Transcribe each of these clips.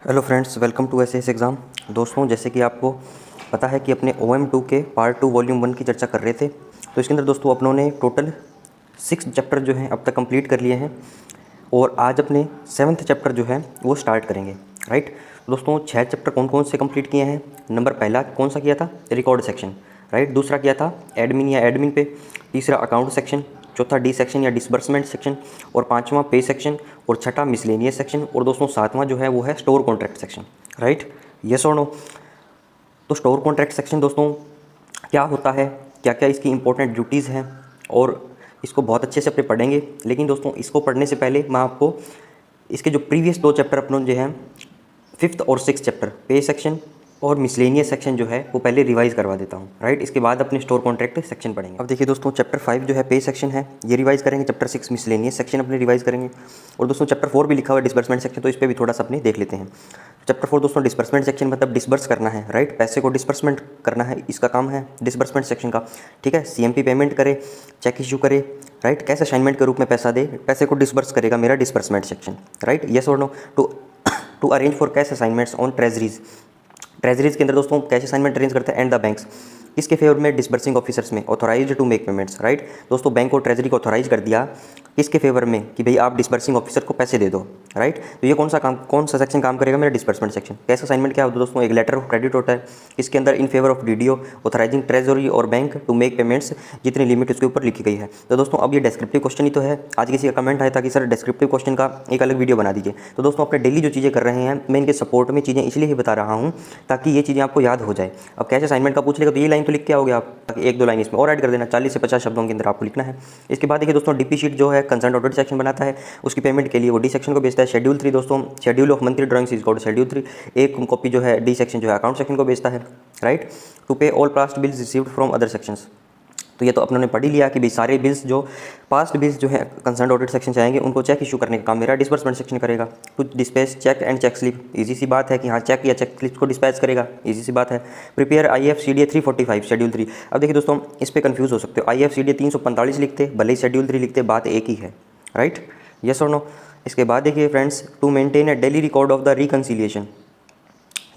Hello friends, welcome to SS exam. दोस्तों, जैसे कि आपको पता है कि अपने OM2 के पार्ट 2 वॉल्यूम 1 की चर्चा कर रहे थे, तो इसके अंदर दोस्तों अपनों ने टोटल 6 चैप्टर जो हैं अब तक कंप्लीट कर लिए हैं और आज अपने 7th चैप्टर जो है वो स्टार्ट करेंगे। राइट दोस्तों, 6 चैप्टर कौन कौन से कंप्लीट किए हैं? नंबर पहला कौन सा किया था? Record section. राइट, दूसरा किया था एडमिन या एडमिन पे, तीसरा अकाउंट सेक्शन, चौथा डी सेक्शन या डिसबर्समेंट सेक्शन, और पांचवा पे सेक्शन, और छठा मिसलेनियस सेक्शन, और दोस्तों सातवां जो है वो है store contract section. Right, yes और नो? तो स्टोर कॉन्ट्रैक्ट सेक्शन दोस्तों क्या होता है, क्या क्या इसकी इंपॉर्टेंट ड्यूटीज़ हैं, और इसको बहुत अच्छे से अपने पढ़ेंगे। लेकिन दोस्तों इसको पढ़ने से पहले मैं आपको इसके जो प्रीवियस 2 चैप्टर अपनों जो हैं 5th और 6th चैप्टर पे सेक्शन और मिसलेनियस सेक्शन जो है वो पहले रिवाइज करवा देता हूँ। राइट, इसके बाद अपने स्टोर कॉन्ट्रैक्ट सेक्शन पढ़ेंगे। अब देखिए दोस्तों, चैप्टर 5 जो है पे सेक्शन है ये रिवाइज करेंगे, चैप्टर 6 मिसलेनियस सेक्शन अपने रिवाइज करेंगे, और दोस्तों चैप्टर 4 भी लिखा हुआ है डिसबर्समेंट सेक्शन, तो इस पर भी थोड़ा सा अपने देख लेते हैं। चैप्टर 4 दोस्तों डिसबर्समेंट सेक्शन मतलब डिसबर्स करना है। राइट, पैसे को डिसबर्समेंट करना है, इसका काम है डिसबर्समेंट सेक्शन का। ठीक है, CMP पेमेंट करे, चेक इशू करे, राइट, कैश असाइनमेंट के रूप में पैसा दे, पैसे को डिसबर्स करेगा मेरा डिसबर्समेंट सेक्शन। राइट, यस और no? To arrange for cash assignments on treasuries. Treasuries के अंदर दोस्तों कैश असाइनमेंट अरेंज करते हैं एंड द बैंक्स, किसके फेवर में? डिसबर्सिंग ऑफिसर्स में, authorised to make payments. Right दोस्तों, बैंक और ट्रेजरी को ऑथोराइज कर दिया किसके फेवर में कि भाई आप डिसबर्सिंग ऑफिसर को पैसे दे दो। राइट, तो ये कौन सा सेक्शन काम करेगा? मेरा डिसबर्समेंट सेक्शन। कैश असाइनमेंट क्या होता है दोस्तों? एक लेटर ऑफ क्रेडिट होता है, इसके अंदर in favour of DDO authorising treasury और बैंक टू मेक पेमेंट्स, जितनी लिमिट उसके ऊपर लिखी गई है। तो दोस्तों अब ये डिस्क्रिप्टिव क्वेश्चन ही तो है। आज किसी का कमेंट आया था कि सर डिस्क्रिप्टिव क्वेश्चन का एक अलग वीडियो बना दीजिए। तो दोस्तों अपने डेली जो चीज़ें कर रहे हैं मैं इनके सपोर्ट में चीज़ें इसलिए ही बता रहा हूँ ताकि ये चीज़ें आपको याद हो जाए। अब कैश असाइनमेंट का पूछ लेगा तो ये लाइन तो लिख के आओगे आप, ताकि 1-2 लाइन इसमें और ऐड कर देना, 40 से 50 शब्दों के अंदर आपको लिखना है। इसके बाद देखिए दोस्तों DP शीट जो है कंसर्न ऑडिट सेक्शन बनाता है, उसकी पेमेंट के लिए वो डी सेक्शन को भेजता है। शेड्यूल 3 दोस्तों, schedule of monthly drawings is called schedule 3, एक कॉपी जो है डी सेक्शन जो है अकाउंट सेक्शन को भेजता है। राइट, टू पे all past bills received from other sections. तो ये तो अपनों ने पढ़ ही लिया कि भाई सारे बिल्स जो पास्ट बिल्स जो है कंसर्न ऑडिट सेक्शन से आएंगे उनको चेक इशू करने का काम मेरा डिसबर्समेंट सेक्शन करेगा। To dispatch cheque and cheque slip, easy सी बात है कि हाँ चेक या चेक स्लिप को डिस्पैच करेगा, इजी सी बात है। Prepare IFCDA 345 schedule 3। अब देखिए दोस्तों इस पर कन्फ्यूज़ हो सकते हो, IFCDA 345 लिखते भले ही शेड्यूल 3 लिखते, बात एक ही है। राइट, यस और नो? इसके बाद देखिए friends, to maintain a daily record of the reconciliation.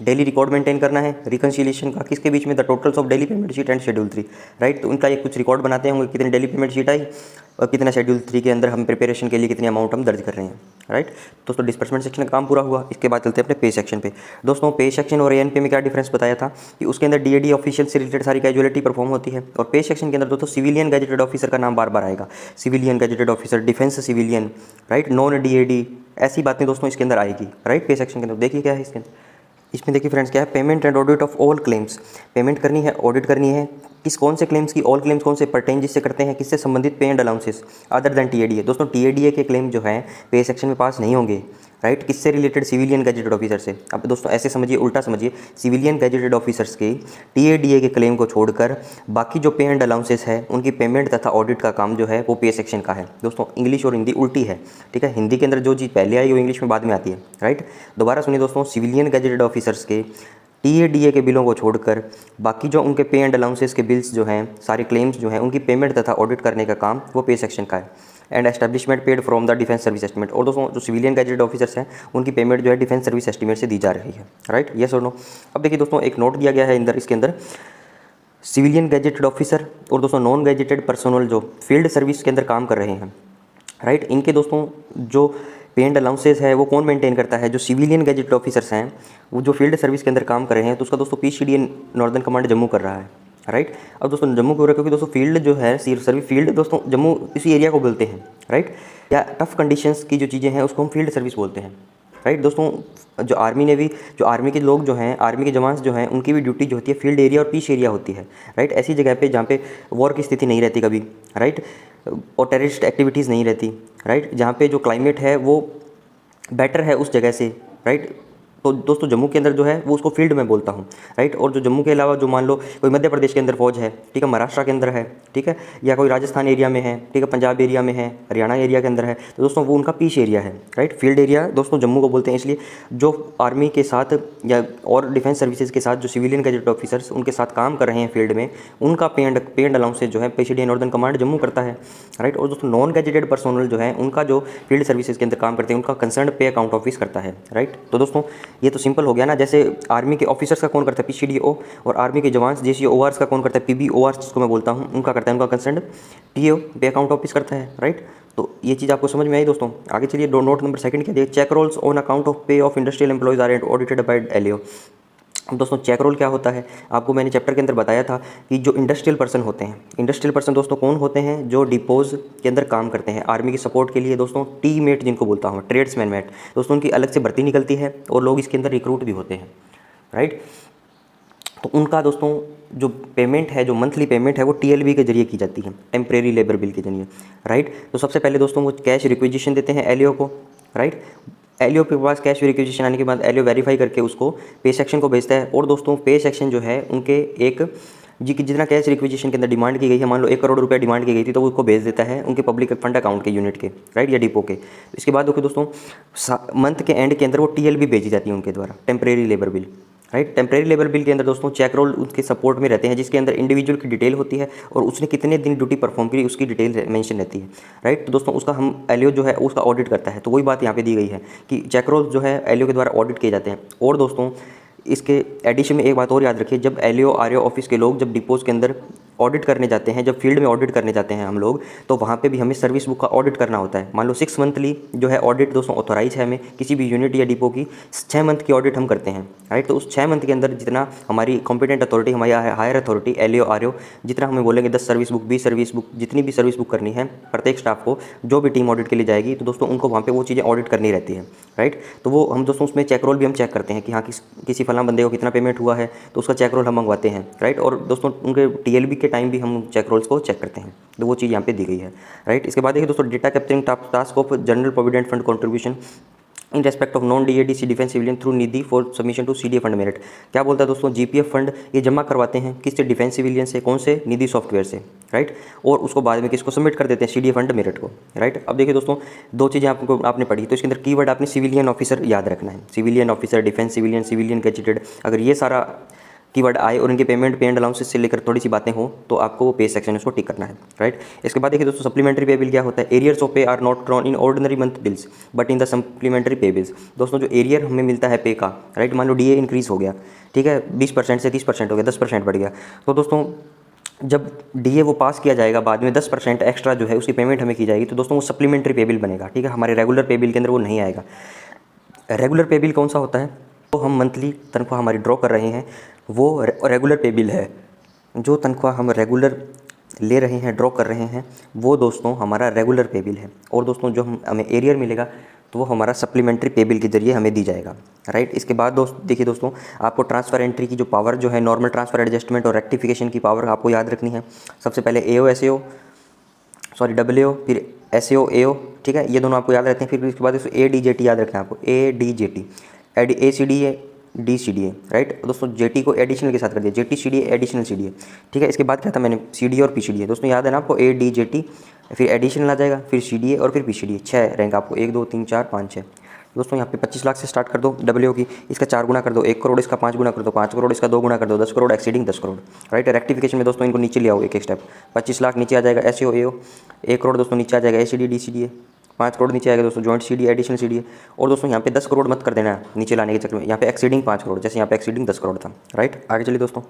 Daily record maintain करना है रिकन्सिलिएशन का, किसके बीच में? The totals of daily payment sheet and schedule 3। Right, तो उनका एक कुछ रिकॉर्ड बनाते होंगे, कितनी डेली पेमेंट शीट आई और कितना शेड्यूल 3 के अंदर हम प्रिपरेशन के लिए कितनी अमाउंट हम दर्ज कर रहे हैं। राइट दोस्तों, डिस्बर्समेंट सेक्शन का काम पूरा हुआ। इसके बाद चलते हैं अपने पे सेक्शन पे। दोस्तों पे सेक्शन और ANP में क्या डिफरेंस बताया था कि उसके अंदर DAD ऑफिशियल से रिलेटेड सारी कैजुअलिटी परफॉर्म होती है, और पे सेक्शन के अंदर दोस्तों सिविलियन गैजेटेड ऑफिसर का नाम बार बार आएगा। Civilian gazetted officer, defence civilian, right, non DAD, ऐसी बातें दोस्तों इसके अंदर आएगी। राइट, पे सेक्शन के अंदर देखिए क्या है इसके अंदर। इसमें देखिए फ्रेंड्स क्या है? Payment and audit of all claims. Payment करनी है, ऑडिट करनी है, किस कौन से क्लेम्स की? ऑल क्लेम्स कौन से? पर्टेन जिससे करते हैं, किससे संबंधित? पे and allowances other than TADA। दोस्तों TADA के क्लेम जो है पे सेक्शन में पास नहीं होंगे। राइट, किससे रिलेटेड? सिविलियन गैजेटेड ऑफिसर से। अब दोस्तों ऐसे समझिए, उल्टा समझिए, सिविलियन गैजेटेड ऑफिसर्स के TADA के क्लेम को छोड़कर बाकी जो पे एंड अलाउंसेस है उनकी पेमेंट तथा ऑडिट का काम जो है वो पे सेक्शन का है। दोस्तों इंग्लिश और हिंदी उल्टी है। ठीक है, हिंदी के अंदर जो चीज़ पहले आई वो इंग्लिश में बाद में आती है। राइट, दोबारा सुनिए दोस्तों, सिविलियन गैजेटेड ऑफिसर्स के TADA के बिलों को छोड़कर बाकी जो उनके पे एंड अलाउंसेस के बिल्स जो हैं, सारे क्लेम्स जो हैं, उनकी पेमेंट तथा ऑडिट करने का काम वो पे सेक्शन का है। And establishment paid from the defence service estimate. और दोस्तों जो सिविलियन गैजेटेड ऑफिसर्स हैं उनकी पेमेंट जो है डिफेंस सर्विस एस्टीमेट से दी जा रही है। राइट, यस और नो? अब देखिए दोस्तों एक नोट दिया गया है अंदर, इसके अंदर सिविलियन गैजेटेड ऑफिसर और दोस्तों नॉन गैजेटेड पर्सनल जो फील्ड सर्विस के अंदर काम कर रहे हैं। राइट, इनके दोस्तों जो पे एंड अलाउंसेस है वो कौन मेंटेन करता है? जो सिविलियन गैजेटेड ऑफिसर्स हैं वो जो फील्ड सर्विस के अंदर काम कर रहे हैं तो उसका दोस्तों PCDA नॉर्दर्न कमांड जम्मू कर रहा है। राइट, अब दोस्तों जम्मू क्यों रहा है? क्योंकि दोस्तों फील्ड जो है सर्विस फील्ड दोस्तों जम्मू इसी एरिया को बोलते हैं। राइट, या टफ कंडीशंस की जो चीज़ें हैं उसको हम फील्ड सर्विस बोलते हैं। राइट दोस्तों, जो आर्मी नेवी, जो आर्मी के लोग जो हैं, आर्मी के जवान जो हैं, उनकी भी ड्यूटी जो होती है फील्ड एरिया और पीस एरिया होती है। राइट, ऐसी जगह पे जहाँ पे वॉर की स्थिति नहीं रहती कभी। राइट, और टेररिस्ट एक्टिविटीज़ नहीं रहती। राइट, जहाँ पे जो क्लाइमेट है वो बेटर है उस जगह से। राइट, तो दोस्तों जम्मू के अंदर जो है वो उसको फील्ड में बोलता हूँ। राइट, और जो जम्मू के अलावा जो मान लो कोई मध्य प्रदेश के अंदर फौज है, ठीक है, महाराष्ट्र के अंदर है, ठीक है, या कोई राजस्थान एरिया में है, ठीक है, पंजाब एरिया में है, हरियाणा एरिया के अंदर है, तो दोस्तों वो उनका पीस एरिया है। राइट, फील्ड एरिया दोस्तों जम्मू को बोलते हैं। इसलिए जो आर्मी के साथ या और डिफेंस सर्विसेज के साथ जो सिविलियन गैजेटेड ऑफिसर्स उनके साथ काम कर रहे हैं फील्ड में, उनका पे एंड अलाउंसेस जो है PCDA नॉर्दर्न कमांड जम्मू करता है। राइट, और दोस्तों नॉन गैजेटेड पर्सनल जो है उनका जो फील्ड सर्विसेज के अंदर काम करते हैं उनका कंसर्न पे अकाउंट ऑफिस करता है। राइट, तो दोस्तों ये तो सिंपल हो गया ना। जैसे आर्मी के ऑफिसर्स का कौन करता है, PCDO, और आर्मी के जवान JCORs का कौन करता है, PBORs जिसको मैं बोलता हूँ, उनका करता है, उनका कंसर्न PO पे अकाउंट ऑफिस करता है, राइट। तो ये चीज़ आपको समझ में आई दोस्तों। आगे चलिए, नोट नंबर सेकंड क्या दिया, check rolls on account of pay of industrial employees are audited by LAO। दोस्तों चेक रोल क्या होता है, आपको मैंने चैप्टर के अंदर बताया था कि जो इंडस्ट्रियल पर्सन होते हैं, इंडस्ट्रियल पर्सन दोस्तों कौन होते हैं, जो डिपोज के अंदर काम करते हैं आर्मी की सपोर्ट के लिए दोस्तों, टी मेट जिनको बोलता हूँ, ट्रेड्समैन मेट दोस्तों, उनकी अलग से भर्ती निकलती है और लोग इसके अंदर रिक्रूट भी होते हैं, राइट। तो उनका दोस्तों जो पेमेंट है, जो मंथली पेमेंट है, वो TLB के जरिए की जाती है, टेम्परेरी लेबर बिल के जरिए, राइट। तो सबसे पहले दोस्तों वो कैश रिक्विजिशन देते हैं LAO को, राइट। LAO के पास कैश रिक्विजिशन आने के बाद LAO वेरीफाई करके उसको पे सेक्शन को भेजता है, और दोस्तों पे सेक्शन जो है उनके एक जी की जितना कैश रिक्विजिशन के अंदर डिमांड की गई है, मान लो 1 करोड़ रुपए डिमांड की गई थी, तो वो उसको भेज देता है उनके पब्लिक फंड अकाउंट के यूनिट के, राइट, या डिपो के। इसके बाद देखो दोस्तों मंथ के एंड के अंदर वो TLB भेजी जाती है उनके द्वारा, temporary labour bill, right. Temporary labour bill के अंदर दोस्तों चेक रोल उसके सपोर्ट में रहते हैं, जिसके अंदर इंडिविजुअल की डिटेल होती है और उसने कितने दिन ड्यूटी परफॉर्म की उसकी डिटेल मेंशन रहती है, राइट। तो दोस्तों उसका हम LAO जो है उसका ऑडिट करता है। तो वही बात यहाँ पे दी गई है कि चेक रोल जो है LAO के द्वारा ऑडिट किए जाते हैं। और दोस्तों इसके एडिशन में एक बात और याद रखिए, जब LAO RAO ऑफिस के लोग जब डिपोज के अंदर ऑडिट करने जाते हैं, जब फील्ड में ऑडिट करने जाते हैं हम लोग, तो वहाँ पे भी हमें सर्विस बुक का ऑडिट करना होता है। मान लो 6 मंथली जो है ऑडिट दोस्तों ऑथोराइज है, हमें किसी भी यूनिट या डिपो की 6 मंथ की ऑडिट हम करते हैं, राइट। तो उस 6 मंथ के अंदर जितना हमारी कॉम्पिटेंट अथॉरिटी, हमारी हायर अथॉरिटी LAO RAO जितना हमें बोलेंगे 10 सर्विस बुक, 20 सर्विस बुक, जितनी भी सर्विस बुक करनी है प्रत्येक स्टाफ को, जो भी टीम ऑडिट के लिए जाएगी, तो दोस्तों उनको वहाँ पर वो चीज़ें ऑडिट करनी रहती है, राइट। तो वो हम दोस्तों उसमें चेक रोल भी हम चेक करते हैं कि हाँ किसी फलां बंदे को कितना पेमेंट हुआ है, तो उसका चेक रोल हम मंगवाते हैं, राइट। और दोस्तों उनके TLB के टाइम भी हम चेक रोल्स को चेक करते हैं। तो वो चीज़ यहाँ पे दी गई है, राइट। इसके बाद देखिए दोस्तों data capturing task of general provident fund contribution in respect of non DADC defence civilian through Nidhi for submission to CDA fund merit. क्या बोलता है दोस्तों, GPF फंड ये जमा करवाते हैं किससे, डिफेंस सिविलियन से, कौन से, निधि सॉफ्टवेयर से, राइट। और उसको बाद में किसको सबमिट कर देते हैं, CDA फंड मेरिट को, राइट। अब देखिए दोस्तों दो चीज़ें आपने पढ़ी, तो इसके अंदर कीवर्ड आपने सिविलियन ऑफिसर याद रखना है, civilian officer, defence civilian, civilian gazetted. अगर ये सारा कीवर्ड आए और इनके पेमेंट अलाउंसेस से लेकर थोड़ी सी बातें हो, तो आपको वो पे सेक्शन उसको टिक करना है, राइट। इसके बाद देखिए दोस्तों सप्लीमेंट्री पे बिल क्या होता है, arrears of pay are not drawn in ordinary month bills but in the supplementary pay bills. दोस्तों जो एरियर हमें मिलता है पे का, राइट, मान लो DA इंक्रीज हो गया, ठीक है, 20% से 30% हो गया, 10% बढ़ गया, तो दोस्तों जब DA वो पास किया जाएगा बाद में 10% एक्स्ट्रा जो है उसकी पेमेंट हमें की जाएगी, तो दोस्तों वो सप्लीमेंट्री पे बिल बनेगा, ठीक है। हमारे रेगुलर पे बिल के अंदर वो नहीं आएगा। रेगुलर पे बिल कौन सा होता है, तो हम मंथली तनख्वाह हमारी ड्रॉ कर रहे हैं, वो रेगुलर पे बिल है। जो तनख्वाह हम रेगुलर ले रहे हैं, ड्रॉ कर रहे हैं, वो दोस्तों हमारा रेगुलर पे बिल है। और दोस्तों जो हमें एरियर मिलेगा तो वो हमारा सप्लीमेंट्री पे बिल के जरिए हमें दी जाएगा, राइट। इसके बाद देखिए दोस्तों आपको ट्रांसफ़र एंट्री की जो पावर जो है, नॉर्मल ट्रांसफ़र एडजस्टमेंट और रेक्टिफिकेशन की पावर आपको याद रखनी है। सबसे पहले WO, फिर SAO AO, ठीक है, ये दोनों आपको याद रहते हैं। फिर इसके बाद ADJT याद रखना है आपको, ADJT, ACDA, DCDA, राइट। दोस्तों JT को एडिशनल के साथ कर दिया, JT CDA एडिशनल CDA, ठीक है। इसके बाद क्या था मैंने, CDA और PCDA, दोस्तों याद है ना आपको, ADJT, फिर एडिशनल आ जाएगा, फिर CDA और फिर PCDA। 6 रैंक आपको, 1 2 3 4 5 6। दोस्तों यहाँ पे 25 लाख से स्टार्ट कर दो WO की, इसका 4 गुना कर दो, 1 करोड़, इसका 5 गुना कर दो, 5 करोड़, इसका 2 गुना कर दो, 10 crore, exceeding 10 crore, right. Rectification में दोस्तों इनको नीचे ले आओ एक स्टेप, 25 लाख नीचे आ जाएगा SAO AO, 1 करोड़ दोस्तों नीचे आ जाएगा ACD DCDA, 5 करोड़ नीचे आएगा दोस्तों जॉइंट CDA एडिशनल CDA। और दोस्तों यहाँ पे 10 करोड़ मत कर देना नीचे लाने के चक्कर में, यहाँ पे एक्सीडिंग 5 करोड़, जैसे यहाँ पे एक्सीडिंग 10 करोड़ था, राइट। आगे चलिए दोस्तों,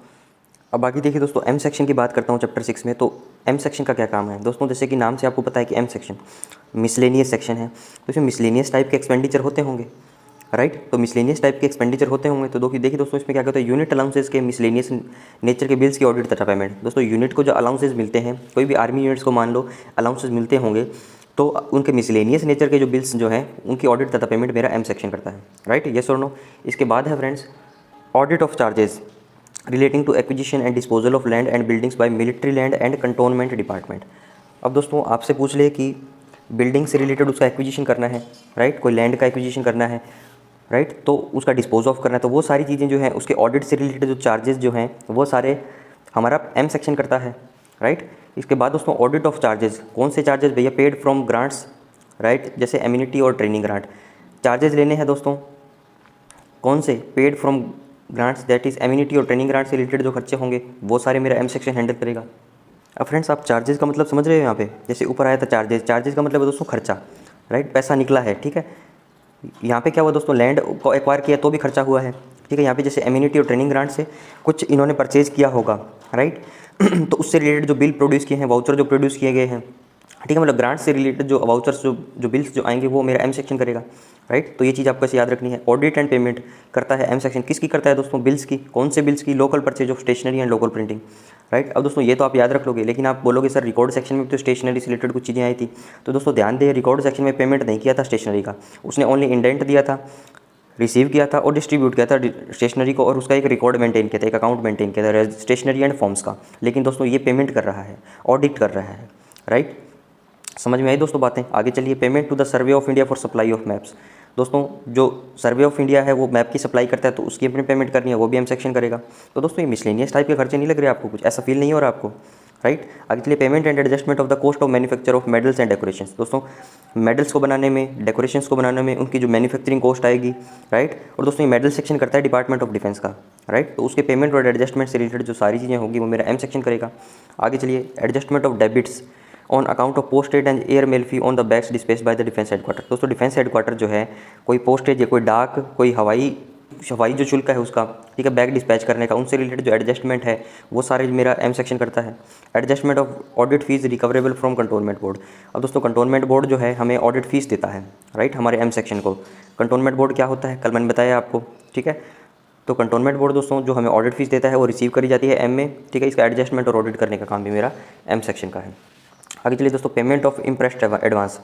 अब आगे देखिए दोस्तों M सेक्शन की बात करता हूँ चैप्टर 6 में। तो M सेक्शन का क्या काम है दोस्तों, जैसे कि नाम से आपको पता है कि M सेक्शन मिसलेनियस सेक्शन है, तो इसमें मिसलेनियस टाइप के एक्सपेंडिचर होते होंगे, राइट। तो मिसलेनियस टाइप के एक्सपेंडिचर होते होंगे, तो देखिए दोस्तों इसमें क्या कहते हैं, यूनिट अलाउंसेस के मिसलेनियस नेचर के बिल्स की ऑडिट तथा पेमेंट। दोस्तों यूनिट को जो अलाउंसेस मिलते हैं, कोई भी आर्मी यूनिट्स को मान लो अलाउंसेस मिलते होंगे, तो उनके मिसलेनियस नेचर के जो बिल्स जो हैं उनकी ऑडिट तथा पेमेंट मेरा M सेक्शन करता है, राइट, यस और नो। इसके बाद है friends audit of charges relating to acquisition and disposal of land and buildings by military land and cantonment department. अब दोस्तों आपसे पूछ ले कि बिल्डिंग से रिलेटेड उसका एक्विजिशन करना है, राइट, कोई लैंड का एक्विजिशन करना है, राइट, तो उसका डिस्पोज ऑफ करना है, तो वो सारी चीज़ें जो हैं उसके ऑडिट से रिलेटेड जो चार्जेस जो हैं वो सारे हमारा M सेक्शन करता है, राइट। इसके बाद दोस्तों ऑडिट ऑफ चार्जेस, कौन से चार्जेस भैया, पेड फ्रॉम ग्रांट्स, राइट, जैसे एम्यूनिटी और ट्रेनिंग ग्रांट चार्जेस लेने हैं दोस्तों, कौन से, paid from grants, that is immunity और ट्रेनिंग ग्रांट से रिलेटेड जो खर्चे होंगे वो सारे मेरा M सेक्शन हैंडल करेगा। अब फ्रेंड्स आप चार्जेस का मतलब समझ रहे हो, यहाँ पे जैसे ऊपर आया था चार्जेस का मतलब है दोस्तों खर्चा, राइट, पैसा निकला है, ठीक है। यहाँ पे क्या हुआ दोस्तों, लैंड को एक्वायर किया तो भी खर्चा हुआ है, ठीक है। यहाँ पे जैसे एम्यूनिटी और ट्रेनिंग ग्रांट से कुछ इन्होंने परचेज किया होगा, राइट। तो उससे रिलेटेड जो बिल प्रोड्यूस किए हैं, वाउचर जो प्रोड्यूस किए गए हैं, ठीक है, मतलब ग्रांट से रिलेटेड जो वाउचर्स जो बिल्स जो आएंगे वो मेरा एम सेक्शन करेगा, राइट। तो ये चीज़ आपको ऐसे याद रखनी है। ऑडिट एंड पेमेंट करता है एम सेक्शन, किसकी करता है दोस्तों, बिल्स की। कौन से बिल्स की, local purchase of stationery and local printing, right. अब दोस्तों ये तो आप याद रख लोगे, लेकिन आप बोलोगे सर रिकॉर्ड सेक्शन में भी तो स्टेशनरी से रिलेटेड कुछ चीज़ें आई थी। तो दोस्तों ध्यान दें, रिकॉर्ड सेक्शन में पेमेंट नहीं किया था स्टेशनरी का, उसने ओनली इंडेंट दिया था, रिसीव किया था और डिस्ट्रीब्यूट किया था स्टेशनरी को, और उसका एक रिकॉर्ड मेंटेन किया था, एक अकाउंट मेंटेन किया था स्टेशनरी एंड फॉर्म्स का। लेकिन दोस्तों ये पेमेंट कर रहा है, ऑडिट कर रहा है, राइट। समझ में आई दोस्तों बातें। आगे चलिए, payment to the survey of India for supply of maps. दोस्तों जो सर्वे ऑफ इंडिया है वो मैप की सप्लाई करता है, तो उसकी अपनी पेमेंट करनी है, वो भी एम सेक्शन करेगा। तो दोस्तों ये मिसलेनियस टाइप के खर्चे नहीं लग रहे आपको, कुछ ऐसा फील नहीं हो रहा आपको, राइट। आगे चलिए, payment and adjustment of the cost of manufacture of medals and decorations. दोस्तों मेडल्स को बनाने में, डेकोरेशंस को बनाने में उनकी जो मैन्युफैक्चरिंग कॉस्ट आएगी, राइट। और दोस्तों ये मेडल सेक्शन करता है डिपार्टमेंट ऑफ डिफेंस का, राइट। तो उसके पेमेंट और एडजस्टमेंट से रिलेटेड जो सारी चीज़ें होंगी वो मेरा एम सेक्शन करेगा। आगे चलिए, adjustment of debits on account of postage and air mail fee on the bags dispatched by the defence headquarter. दोस्तों डिफेंस हेडक्वार्टर जो है, कोई पोस्टेज या कोई डाक, कोई हवाई जो शुल्क है उसका, ठीक है, बैग डिस्पैच करने का, उनसे रिलेटेड जो एडजस्टमेंट है वो सारे मेरा एम सेक्शन करता है। Adjustment of audit fees recoverable from cantonment board. अब दोस्तों कंटोनमेंट बोर्ड जो है हमें ऑडिट फीस देता है, राइट, हमारे एम सेक्शन को। कंटोनमेंट बोर्ड क्या होता है, कल मैंने बताया आपको, ठीक है। तो कंटोनमेंट बोर्ड दोस्तों जो हमें ऑडिट फीस देता है वो रिसीव करी जाती है एम में, ठीक है। इसका एडजस्टमेंट और ऑडिट करने का काम भी मेरा एम सेक्शन का है। आगे चलिए दोस्तों, पेमेंट ऑफ इंप्रेस्ड एडवांस।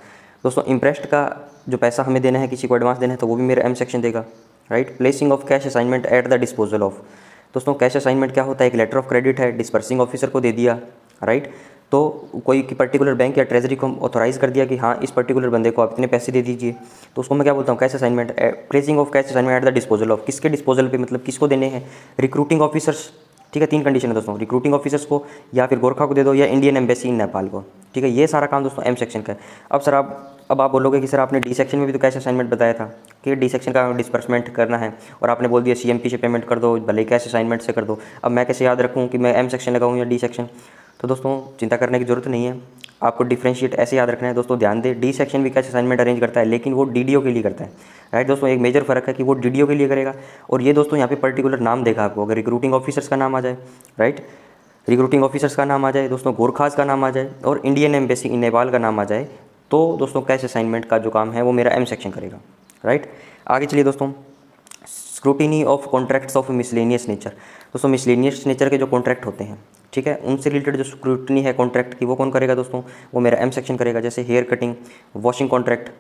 दोस्तों इंप्रेस्ड का जो पैसा हमें देना है, किसी को एडवांस देना है, तो वो भी मेरा एम सेक्शन देगा, right. Placing of cash assignment at the disposal of. दोस्तों कैश असाइनमेंट क्या होता है, एक लेटर ऑफ क्रेडिट है, डिस्पर्सिंग ऑफिसर को दे दिया, राइट। तो कोई पर्टिकुलर बैंक या ट्रेजरी को ऑथोराइज़ कर दिया कि हाँ इस पर्टिकुलर बंदे को आप इतने पैसे दे दीजिए, तो उसको मैं क्या बोलता हूँ, cash assignment. Placing of cash assignment at the disposal of, किसके डिस्पोजल पे, मतलब किसको देने हैं, रिक्रूटिंग ऑफिसर्स, ठीक है। 3 कंडीशन है दोस्तों, रिक्रूटिंग ऑफिसर्स को, या फिर गोरखा को दे दो, या इंडियन एम्बेसी इन नेपाल को, ठीक है। ये सारा काम दोस्तों एम सेक्शन का है। अब सर आप बोलोगे कि सर आपने डी सेक्शन में भी तो कैश असाइनमेंट बताया था कि डी सेक्शन का डिस्पर्समेंट करना है, और आपने बोल दिया सीएमपी से पेमेंट कर दो, भले कैश असाइनमेंट से कर दो। अब मैं कैसे याद रखूँ कि मैं एम सेक्शन लगाऊँ या डी सेक्शन। तो दोस्तों चिंता करने की ज़रूरत नहीं है, आपको डिफ्रेंशिएट ऐसे याद रखना है। दोस्तों ध्यान दें, डी सेक्शन भी कैश असाइनमेंट अरेंज करता है, लेकिन वो डीडीओ के लिए करता है, राइट। दोस्तों एक मेजर फ़र्क है कि वो डीडीओ के लिए करेगा, और ये दोस्तों यहाँ पे पर्टिकुलर नाम देगा आपको। अगर रिक्रूटिंग ऑफिसर्स का नाम आ जाए, राइट, रिक्रूटिंग ऑफिसर्स का नाम आ जाए, दोस्तों गोरखास का नाम आ जाए, और इंडियन एम्बेसी इन नेपाल का नाम आ जाए, तो दोस्तों कैश असाइनमेंट का जो काम है वो मेरा एम सेक्शन करेगा, राइट। आगे चलिए दोस्तों, scrutiny of contracts of miscellaneous nature. दोस्तों मिसलेनियस नेचर के जो कॉन्ट्रैक्ट होते हैं, ठीक है, उनसे रिलेटेड जो स्क्रूटनी है कॉन्ट्रैक्ट की, वो कौन करेगा दोस्तों, वो मेरा एम सेक्शन करेगा। जैसे हेयर कटिंग, वॉशिंग कॉन्ट्रैक्ट,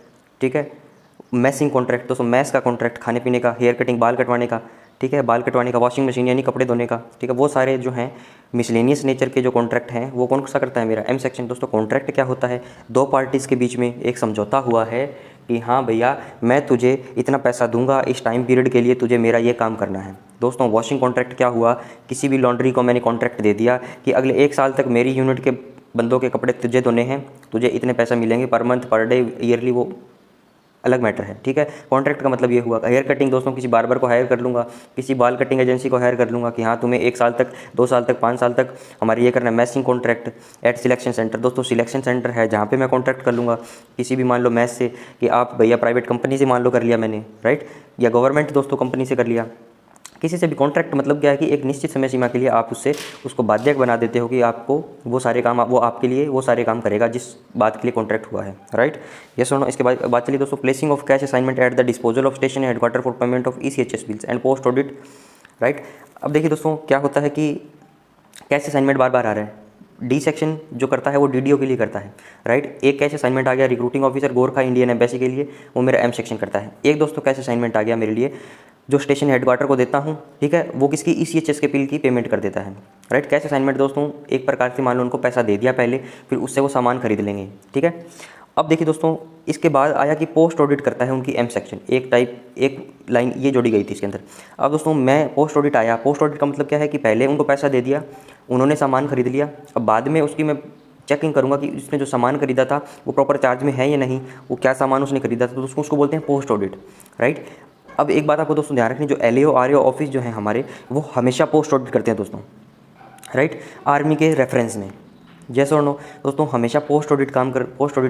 ठीक है, मैसिंग कॉन्ट्रैक्ट, दोस्तों मैस का कॉन्ट्रैक्ट, खाने पीने का, हेयर कटिंग बाल कटवाने का, ठीक है, बाल कटवाने का, वॉशिंग मशीन यानी कपड़े धोने का, ठीक है, वो सारे जो हैं मिसलेनियस नेचर के जो कॉन्ट्रैक्ट हैं वो कौन सा करता है, मेरा एम सेक्शन। दोस्तों कॉन्ट्रैक्ट क्या होता है, 2 पार्टीज़ के बीच में एक समझौता हुआ है कि हाँ भैया मैं तुझे इतना पैसा दूंगा, इस टाइम पीरियड के लिए तुझे मेरा ये काम करना है। दोस्तों वॉशिंग कॉन्ट्रैक्ट क्या हुआ, किसी भी लॉन्ड्री को मैंने कॉन्ट्रैक्ट दे दिया कि अगले 1 साल तक मेरी यूनिट के बंदों के कपड़े तुझे धोने हैं, तुझे इतने पैसा मिलेंगे per month, per day, yearly, वो अलग मैटर है, ठीक है। कॉन्ट्रैक्ट का मतलब ये हुआ। हेयर कटिंग दोस्तों किसी बार्बर को हायर कर लूँगा, किसी बाल कटिंग एजेंसी को हायर कर लूँगा कि हाँ तुम्हें 1 साल तक, 2 साल तक, 5 साल तक हमारे ये करना है। Messing contract at selection centre, दोस्तों सिलेक्शन सेंटर है जहाँ पे मैं कॉन्ट्रैक्ट कर लूँगा किसी भी, मान लो मैस से, कि आप भैया प्राइवेट कंपनी से मान लो कर लिया मैंने, राइट, या गवर्नमेंट दोस्तों कंपनी से कर लिया, किसी से भी कॉन्ट्रैक्ट मतलब क्या है कि एक निश्चित समय सीमा के लिए आप उसको बाध्यक बना देते हो कि आपको वो सारे काम, वो आपके लिए वो सारे काम करेगा जिस बात के लिए कॉन्ट्रैक्ट हुआ है, राइट। ये सुनो, इसके बाद बात चलिए दोस्तों, placing of cash assignment at the disposal of station headquarter for payment of ECHS bills and post audit, right. अब देखिए दोस्तों क्या होता है कि कैश असाइनमेंट बार बार आ रहा है, डी सेक्शन जो करता है वो डीडीओ के लिए करता है, राइट। एक कैश असाइनमेंट आ गया recruiting officer Gorkha Indian embassy के लिए, वो मेरा एम सेक्शन करता है। एक दोस्तों कैश असाइनमेंट आ गया मेरे लिए जो स्टेशन हेडक्वार्टर को देता हूँ, ठीक है, वो किसकी, ECHS के बिल की पेमेंट कर देता है, राइट। कैश असाइनमेंट दोस्तों एक प्रकार से मान लो उनको पैसा दे दिया पहले, फिर उससे वो सामान खरीद लेंगे, ठीक है। अब देखिए दोस्तों, इसके बाद आया कि पोस्ट ऑडिट करता है उनकी एम सेक्शन, एक लाइन ये जोड़ी गई थी इसके अंदर। अब दोस्तों मैं पोस्ट ऑडिट आया, पोस्ट ऑडिट का मतलब क्या है कि पहले उनको पैसा दे दिया, उन्होंने सामान खरीद लिया, अब बाद में उसकी मैं चेकिंग करूँगा कि उसने जो सामान खरीदा था वो प्रॉपर चार्ज में है या नहीं, वो क्या सामान उसने खरीदा था, तो उसको बोलते हैं पोस्ट ऑडिट, राइट। अब एक बात आपको दोस्तों ध्यान रखनी, जो LAO RAO ऑफिस जो है हमारे, वो हमेशा पोस्ट ऑडिट करते हैं दोस्तों, राइट, आर्मी के रेफरेंस में। जैसे और नो दोस्तों, हमेशा पोस्ट ऑडिट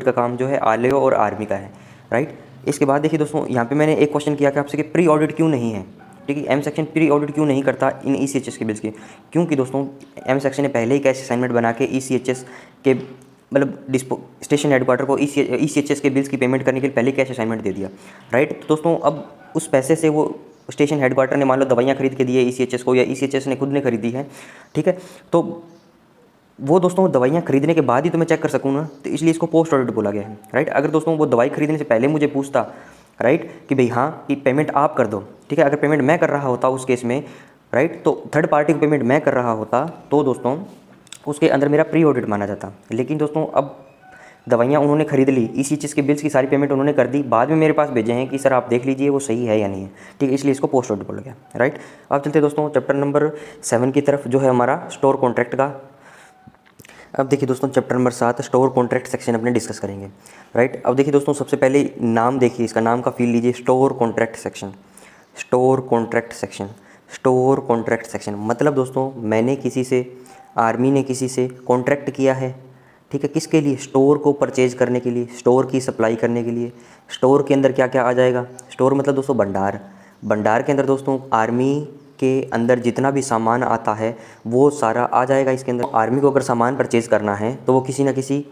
का काम जो है LAO और आर्मी का है, राइट। इसके बाद देखिए दोस्तों, यहाँ पे मैंने एक क्वेश्चन किया कि आपसे कि प्री ऑडिट क्यों नहीं है, ठीक है, एम सेक्शन प्री ऑडिट क्यों नहीं करता इन ECHS के बिल्स की। क्योंकि दोस्तों एम सेक्शन ने पहले ही कैश असाइनमेंट बना के ECHS के मतलब स्टेशन हेडक्वार्टर को ECHS के बिल्स की पेमेंट करने के लिए पहले कैश असाइनमेंट दे दिया, राइट। तो दोस्तों अब उस पैसे से वो स्टेशन हेडक्वार्टर ने मान लो दवाइयाँ खरीद के दी है ECHS को, या ECHS ने खुद ने खरीदी है, ठीक है, तो वो दोस्तों दवाइयाँ खरीदने के बाद ही तो मैं चेक कर सकूँ ना, तो इसलिए इसको पोस्ट ऑडिट बोला गया है, राइट। अगर दोस्तों वो दवाई खरीदने से पहले मुझे पूछता, राइट, कि भाई हाँ कि पेमेंट आप कर दो, ठीक है, अगर पेमेंट मैं कर रहा होता उस केस में, राइट, तो थर्ड पार्टी को पेमेंट मैं कर रहा होता तो दोस्तों उसके अंदर मेरा प्री ऑडिट माना जाता। लेकिन दोस्तों अब दवाइयाँ उन्होंने खरीद ली, ECHS के बिल्स की सारी पेमेंट उन्होंने कर दी, बाद में मेरे पास भेजे हैं कि सर आप देख लीजिए वो सही है या नहीं है, ठीक है, इसलिए इसको पोस्ट ऑडिट बोला गया, राइट। अब चलते दोस्तों चैप्टर नंबर 7 की तरफ, जो है हमारा स्टोर कॉन्ट्रैक्ट का। अब देखिए दोस्तों chapter number 7 store contract section अपने डिस्कस करेंगे, राइट। अब देखिए दोस्तों सबसे पहले नाम देखिए, इसका नाम का फील लीजिए, store contract section. Store contract section, store contract section मतलब दोस्तों मैंने किसी से, आर्मी ने किसी से कॉन्ट्रैक्ट किया है, ठीक है, किसके लिए, स्टोर को परचेज करने के लिए, स्टोर की सप्लाई करने के लिए। स्टोर के अंदर क्या क्या आ जाएगा, स्टोर मतलब दोस्तों भंडार। भंडार के अंदर दोस्तों आर्मी के अंदर जितना भी सामान आता है वो सारा आ जाएगा इसके अंदर। आर्मी को अगर सामान परचेज़ करना है तो वो किसी न किसी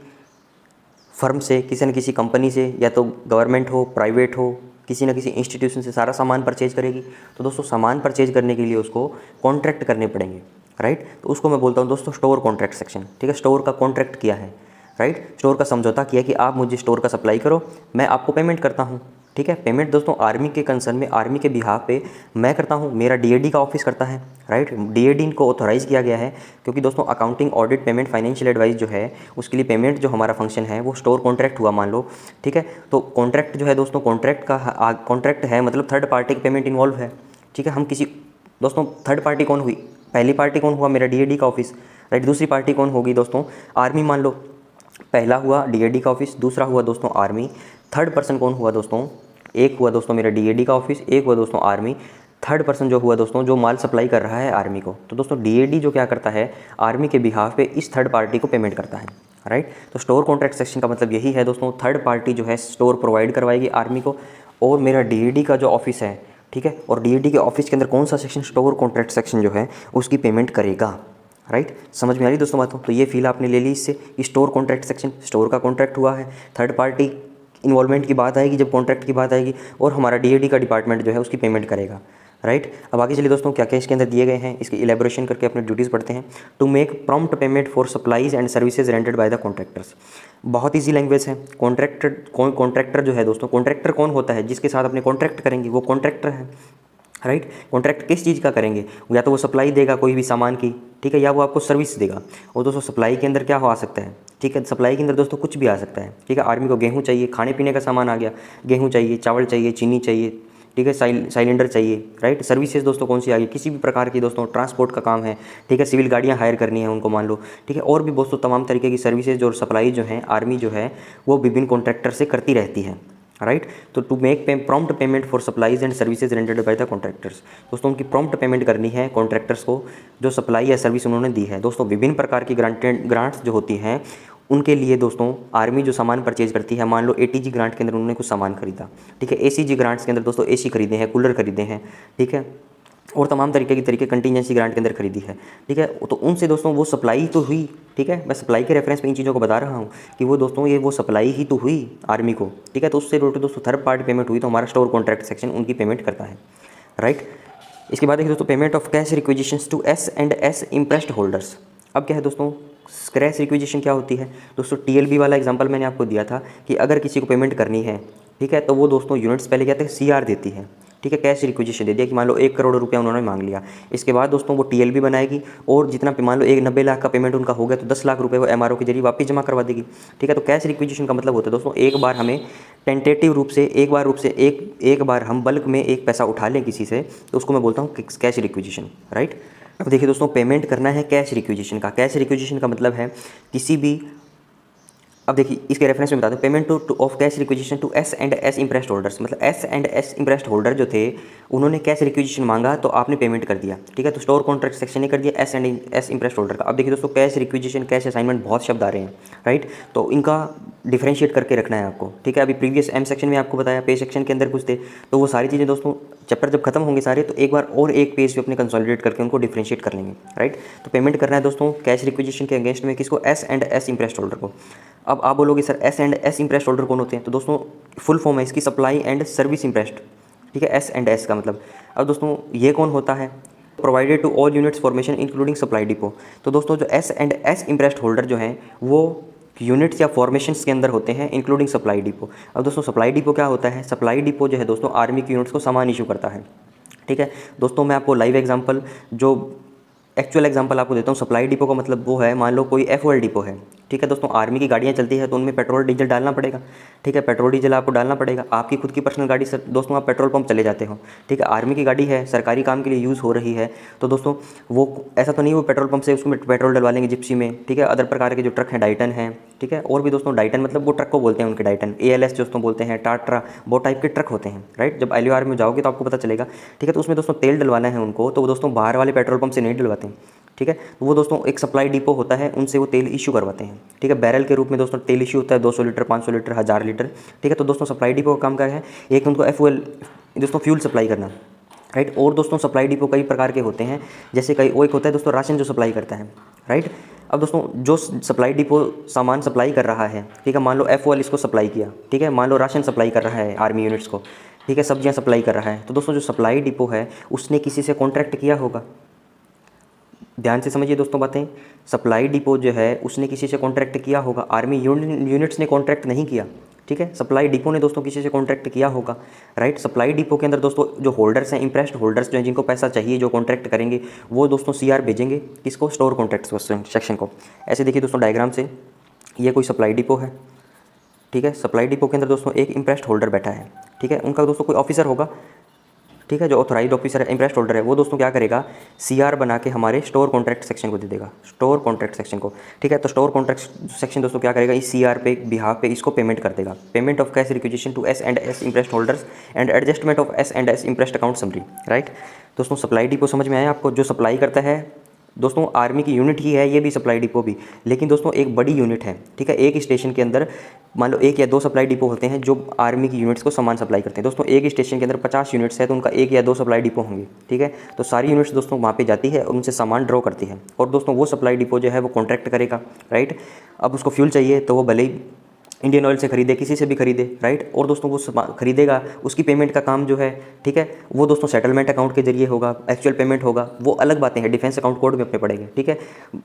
फर्म से, किसी न किसी कंपनी से, या तो गवर्नमेंट हो, प्राइवेट हो, किसी न किसी इंस्टीट्यूशन से सारा सामान परचेज करेगी। तो दोस्तों सामान परचेज करने के लिए उसको कॉन्ट्रैक्ट करने पड़ेंगे, राइट। तो उसको मैं बोलता हूँ दोस्तों स्टोर कॉन्ट्रैक्ट सेक्शन, ठीक है। स्टोर का कॉन्ट्रैक्ट किया है, राइट, स्टोर का समझौता किया कि आप मुझे स्टोर का सप्लाई करो, मैं आपको पेमेंट करता हूँ, ठीक है। पेमेंट दोस्तों आर्मी के कंसर्न में, आर्मी के बिहाफ पे मैं करता हूँ, मेरा DAD का ऑफिस करता है, राइट। DAD इनको ऑथोराइज़ किया गया है क्योंकि दोस्तों accounting, audit, payment, financial advice जो है उसके लिए पेमेंट जो हमारा फंक्शन है वो स्टोर कॉन्ट्रैक्ट हुआ मान लो, ठीक है। तो कॉन्ट्रैक्ट जो है दोस्तों, कॉन्ट्रैक्ट है मतलब थर्ड पार्टी की पेमेंट इन्वॉल्व है, ठीक है। हम किसी दोस्तों थर्ड पार्टी कौन हुई, पहली पार्टी कौन हुआ, मेरा DAD का ऑफिस, राइट। दूसरी पार्टी कौन होगी दोस्तों, आर्मी मान लो। पहला हुआ DAD का ऑफिस, दूसरा हुआ दोस्तों आर्मी, थर्ड पर्सन कौन हुआ दोस्तों, एक हुआ दोस्तों मेरा DAD का ऑफिस, एक हुआ दोस्तों आर्मी, थर्ड पर्सन जो हुआ दोस्तों जो माल सप्लाई कर रहा है आर्मी को। तो दोस्तों DAD जो क्या करता है, आर्मी के बिहाफ पे इस थर्ड पार्टी को पेमेंट करता है, राइट। तो स्टोर कॉन्ट्रैक्ट सेक्शन का मतलब यही है दोस्तों, थर्ड पार्टी जो है स्टोर प्रोवाइड करवाएगी आर्मी को, और मेरा DAD का जो ऑफिस है, ठीक है, और DAD के ऑफिस के अंदर कौन सा सेक्शन, स्टोर कॉन्ट्रैक्ट सेक्शन जो है उसकी पेमेंट करेगा, राइट। समझ में आ रही दोस्तों बातों। तो ये फील आपने ले ली इससे, स्टोर कॉन्ट्रैक्ट सेक्शन, स्टोर का कॉन्ट्रैक्ट हुआ है, थर्ड पार्टी इन्वॉल्वमेंट की बात आएगी जब कॉन्ट्रैक्ट की बात आएगी, और हमारा DAD का डिपार्टमेंट जो है उसकी पेमेंट करेगा, राइट। अब आगे चलिए दोस्तों क्या क्या इसके अंदर दिए गए हैं, इसकी इलेबोरेशन करके अपने ड्यूटीज़ पढ़ते हैं। To make prompt payment for supplies and services rented by the contractors. बहुत ईजी लैंग्वेज है। कॉन्ट्रैक्टर जो है दोस्तों, कॉन्ट्रैक्टर कौन होता है, जिसके साथ अपने कॉन्ट्रैक्ट करेंगे वो कॉन्ट्रैक्टर है, राइट। कॉन्ट्रैक्ट किस चीज़ का करेंगे, या तो वो सप्लाई देगा कोई भी सामान की, ठीक है, या वो आपको सर्विस देगा। और दोस्तों सप्लाई के अंदर क्या हो आ सकता है, ठीक है, सप्लाई के अंदर दोस्तों कुछ भी आ सकता है, ठीक है। आर्मी को गेहूँ चाहिए, खाने पीने का सामान आ गया, गेहूँ चाहिए, चावल चाहिए, चीनी चाहिए, ठीक है, सिलेंडर चाहिए, राइट। सर्विसेज दोस्तों कौन सी आ गई, किसी भी प्रकार की दोस्तों ट्रांसपोर्ट का काम है, ठीक है, सिविल गाड़ियाँ हायर करनी है उनको मान लो, ठीक है, और भी दोस्तों तमाम तरीके की सर्विसेज और सप्लाई जो है आर्मी जो है वो विभिन्न कॉन्ट्रैक्टर से करती रहती है, राइट। तो to make prompt payment for supplies and services rented by the contractors, दोस्तों उनकी प्रॉम्प्ट पेमेंट करनी है कॉन्ट्रैक्टर्स को जो सप्लाई या सर्विस उन्होंने दी है। दोस्तों विभिन्न प्रकार की ग्रांट्स जो होती हैं उनके लिए दोस्तों आर्मी जो सामान परचेज करती है, मान लो ATG ग्रांट के अंदर उन्होंने कुछ सामान खरीदा, ठीक है, ACG ग्रांट्स के अंदर दोस्तों AC खरीदे हैं, कूलर खरीदे हैं, ठीक है, और तमाम तरीके कंटीजेंसी ग्रांट के अंदर खरीदी है, ठीक है। तो उनसे दोस्तों वो सप्लाई तो हुई, ठीक है, मैं सप्लाई के रेफरेंस पे इन चीज़ों को बता रहा हूँ कि वो दोस्तों ये वो सप्लाई ही तो हुई आर्मी को, ठीक है। तो उससे दोस्तों थर्ड पार्टी पेमेंट हुई, तो हमारा स्टोर कॉन्ट्रैक्ट सेक्शन उनकी पेमेंट करता है, राइट। इसके बाद देखिए दोस्तों payment of cash requisitions to S&S imprest holders. अब क्या है दोस्तों, कैश रिक्विजिशन क्या होती है दोस्तों, TLB वाला एग्जांपल मैंने आपको दिया था कि अगर किसी को पेमेंट करनी है, ठीक है, तो वो दोस्तों यूनिट्स पहले कहते हैं CR देती है, ठीक है, कैश रिक्विजिशन दे दिया कि मान लो 1 करोड़ रुपया उन्होंने मांग लिया। इसके बाद दोस्तों वो TLB बनाएगी और जितना मान लो 90 लाख का पेमेंट उनका हो गया तो 10 लाख रुपये वो MRO के जरिए वापस जमा करवा देगी, ठीक है। तो कैश रिक्विजिशन का मतलब होता है दोस्तों एक बार हमें टेंटेटिव रूप से एक बार हम बल्क में एक पैसा उठा लें किसी से, तो उसको मैं बोलता हूँ कैश रिक्विजिशन, राइट। अब देखिए दोस्तों पेमेंट करना है कैश रिक्विजिशन का। कैश रिक्विजिशन का मतलब है किसी भी अब देखिए इसके रेफरेंस में बता दूं, payment to of cash requisition to S and S imprest holders, मतलब S and S impressed holder जो थे उन्होंने कैश रिक्विजिशन मांगा तो आपने पेमेंट कर दिया, ठीक है। तो स्टोर कॉन्ट्रैक्ट सेक्शन ने कर दिया S and S impressed holder का। अब देखिए दोस्तों, कैश रिक्विजिशन, कैश असाइनमेंट, बहुत शब्द आ रहे हैं, राइट, तो इनका डिफरेंशिएट करके रखना है आपको, ठीक है। अभी प्रीवियस एम सेक्शन में आपको बताया, पे सेक्शन के अंदर कुछ थे, तो वो सारी चीज़ें दोस्तों चैप्टर जब खत्म होंगे सारे तो एक बार और एक पेज पे अपने कंसोलिडेट करके उनको डिफरेंशिएट कर लेंगे, राइट। तो पेमेंट करना है दोस्तों कैश रिक्विजिशन के अगेंस्ट में, किसको, S and S impressed holder को। अब आप बोलोगे sir S and S impressed holder कौन होते हैं, तो दोस्तों फुल फॉर्म है इसकी सप्लाई एंड सर्विस इम्प्रेस्ड, ठीक है, एस एंड एस का मतलब। अब दोस्तों ये कौन होता है, provided to all units formation including supply depot. तो दोस्तों जो S and S impressed holder जो हैं वो यूनिट्स या फॉर्मेशंस के अंदर होते हैं इंक्लूडिंग सप्लाई डिपो। अब दोस्तों सप्लाई डिपो क्या होता है, सप्लाई डिपो जो है दोस्तों आर्मी की यूनिट्स को सामान इशू करता है, ठीक है। दोस्तों मैं आपको लाइव एग्जांपल, जो एक्चुअल एग्जांपल आपको देता हूँ। सप्लाई डिपो का मतलब वो है, मान लो कोई एफओएल डिपो है, ठीक है दोस्तों, आर्मी की गाड़ियाँ चलती है तो उनमें पेट्रोल डीजल डालना पड़ेगा, ठीक है, पेट्रोल डीजल आपको डालना पड़ेगा। आपकी खुद की पर्सनल गाड़ी सर दोस्तों, आप पेट्रोल पंप चले जाते हो, ठीक है, आर्मी की गाड़ी है, सरकारी काम के लिए यूज़ हो रही है, तो दोस्तों वो ऐसा तो नहीं वो पेट्रोल पंप से उसमें पेट्रोल डलवा लेंगे जिप्सी में, ठीक है। अदर प्रकार के जो ट्रक हैं, डाइटन हैं, ठीक है, और भी दोस्तों डाइटन मतलब वो ट्रक को बोलते हैं उनके डाइटन, एएलएस दोस्तों बोलते हैं, टाटा, वो टाइप के ट्रक होते हैं, राइट। जब एलयूआर में जाओगे तो आपको पता चलेगा, ठीक है। तो उसमें दोस्तों तेल डलवाना है उनको, तो वो दोस्तों बाहर वाले पेट्रोल पंप से नहीं डलवाते हैं, ठीक है। तो वो दोस्तों एक सप्लाई डिपो होता है, उनसे वो तेल इशू करवाते हैं, ठीक है। बैरल के रूप में दोस्तों तेल इशू होता है 200 लीटर, 500 लीटर, 1000 लीटर, ठीक है। तो दोस्तों सप्लाई डिपो का काम क्या है, एक उनको एफओएल दोस्तों फ्यूल सप्लाई करना, राइट। और दोस्तों सप्लाई डिपो कई प्रकार के होते हैं, जैसे कई वो एक होता है दोस्तों राशन जो सप्लाई करता है, राइट। अब दोस्तों जो सप्लाई डिपो सामान सप्लाई कर रहा है, ठीक है, मान लो एफओएल इसको सप्लाई किया, ठीक है, मान लो राशन सप्लाई कर रहा है आर्मी यूनिट्स को, ठीक है, सब्जियां सप्लाई कर रहा है, तो दोस्तों जो सप्लाई डिपो है उसने किसी से कॉन्ट्रैक्ट किया होगा। ध्यान से समझिए दोस्तों बातें, सप्लाई डिपो जो है उसने किसी से कॉन्ट्रैक्ट किया होगा, आर्मी यूनिट्स ने कॉन्ट्रैक्ट नहीं किया, ठीक है, सप्लाई डिपो ने दोस्तों किसी से कॉन्ट्रैक्ट किया होगा, राइट। सप्लाई डिपो के अंदर दोस्तों जो होल्डर्स हैं, इंप्रेस्ड होल्डर्स जो हैं, जिनको पैसा चाहिए, जो कॉन्ट्रैक्ट करेंगे, वो दोस्तों सीआर भेजेंगे किसको, स्टोर कॉन्ट्रैक्ट सेक्शन को। ऐसे देखिए दोस्तों डायग्राम से, ये कोई सप्लाई डिपो है, ठीक है। सप्लाई डिपो के अंदर दोस्तों एक इंप्रेस्ड होल्डर बैठा है, ठीक है, उनका दोस्तों कोई ऑफिसर होगा, ठीक है, जो ऑथराइज ऑफिसर है, इंप्रेस्ड होल्डर है, वो दोस्तों क्या करेगा, सीआर बना के हमारे स्टोर कॉन्ट्रैक्ट सेक्शन को दे देगा, स्टोर कॉन्ट्रैक्ट सेक्शन को, ठीक है। तो स्टोर कॉन्ट्रैक्ट सेक्शन दोस्तों क्या करेगा, इस सीआर पे बिहाफ पे इसको पेमेंट कर देगा, payment of cash requisition to S and S impressed holders and adjustment of S and S impressed account summary, right. दोस्तों सप्लाई डिपो समझ में आया आपको, जो सप्लाई करता है दोस्तों आर्मी की यूनिट ही है ये भी, सप्लाई डिपो भी, लेकिन दोस्तों एक बड़ी यूनिट है, ठीक है। एक स्टेशन के अंदर मान लो 1 या 2 सप्लाई डिपो होते हैं जो आर्मी की यूनिट्स को सामान सप्लाई करते हैं। दोस्तों एक स्टेशन के अंदर 50 यूनिट्स है तो उनका 1 या 2 सप्लाई डिपो होंगे, ठीक है। तो सारी यूनिट्स दोस्तों वहाँ पे जाती है और उनसे सामान ड्रॉ करती है, और दोस्तों वो सप्लाई डिपो जो है वो कॉन्ट्रैक्ट करेगा, राइट। अब उसको फ्यूल चाहिए तो वो भले ही इंडियन ऑयल से खरीदे, किसी से भी खरीदे, राइट। और दोस्तों वो खरीदेगा, उसकी पेमेंट का काम जो है, ठीक है, वो दोस्तों सेटलमेंट अकाउंट के जरिए होगा, एक्चुअल पेमेंट होगा, वो अलग बातें हैं, डिफेंस अकाउंट कोड में अपने पड़ेंगे, ठीक है।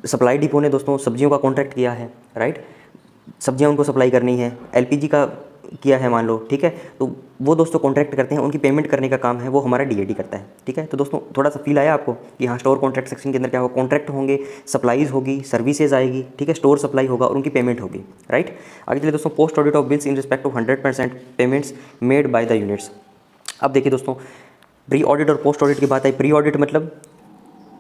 सप्लाई डिपो ने दोस्तों सब्जियों का कॉन्ट्रैक्ट किया है, राइट, सब्जियां उनको सप्लाई करनी है, एलपीजी का किया है मान लो, ठीक है, तो वो दोस्तों कॉन्ट्रैक्ट करते हैं, उनकी पेमेंट करने का काम है वो हमारा डीएडी करता है, ठीक है। तो दोस्तों थोड़ा सा फील आया आपको कि हाँ स्टोर कॉन्ट्रैक्ट सेक्शन के अंदर क्या होगा, कॉन्ट्रैक्ट होंगे, सप्लाईज होगी, सर्विसेज आएगी, ठीक है, स्टोर सप्लाई होगा और उनकी पेमेंट होगी, राइट। आगे चलिए दोस्तों, post audit of bills in respect of 100% payments made by the units. अब देखिए दोस्तों, प्री ऑडिट और पोस्ट ऑडिट की बात आई। प्री ऑडिट मतलब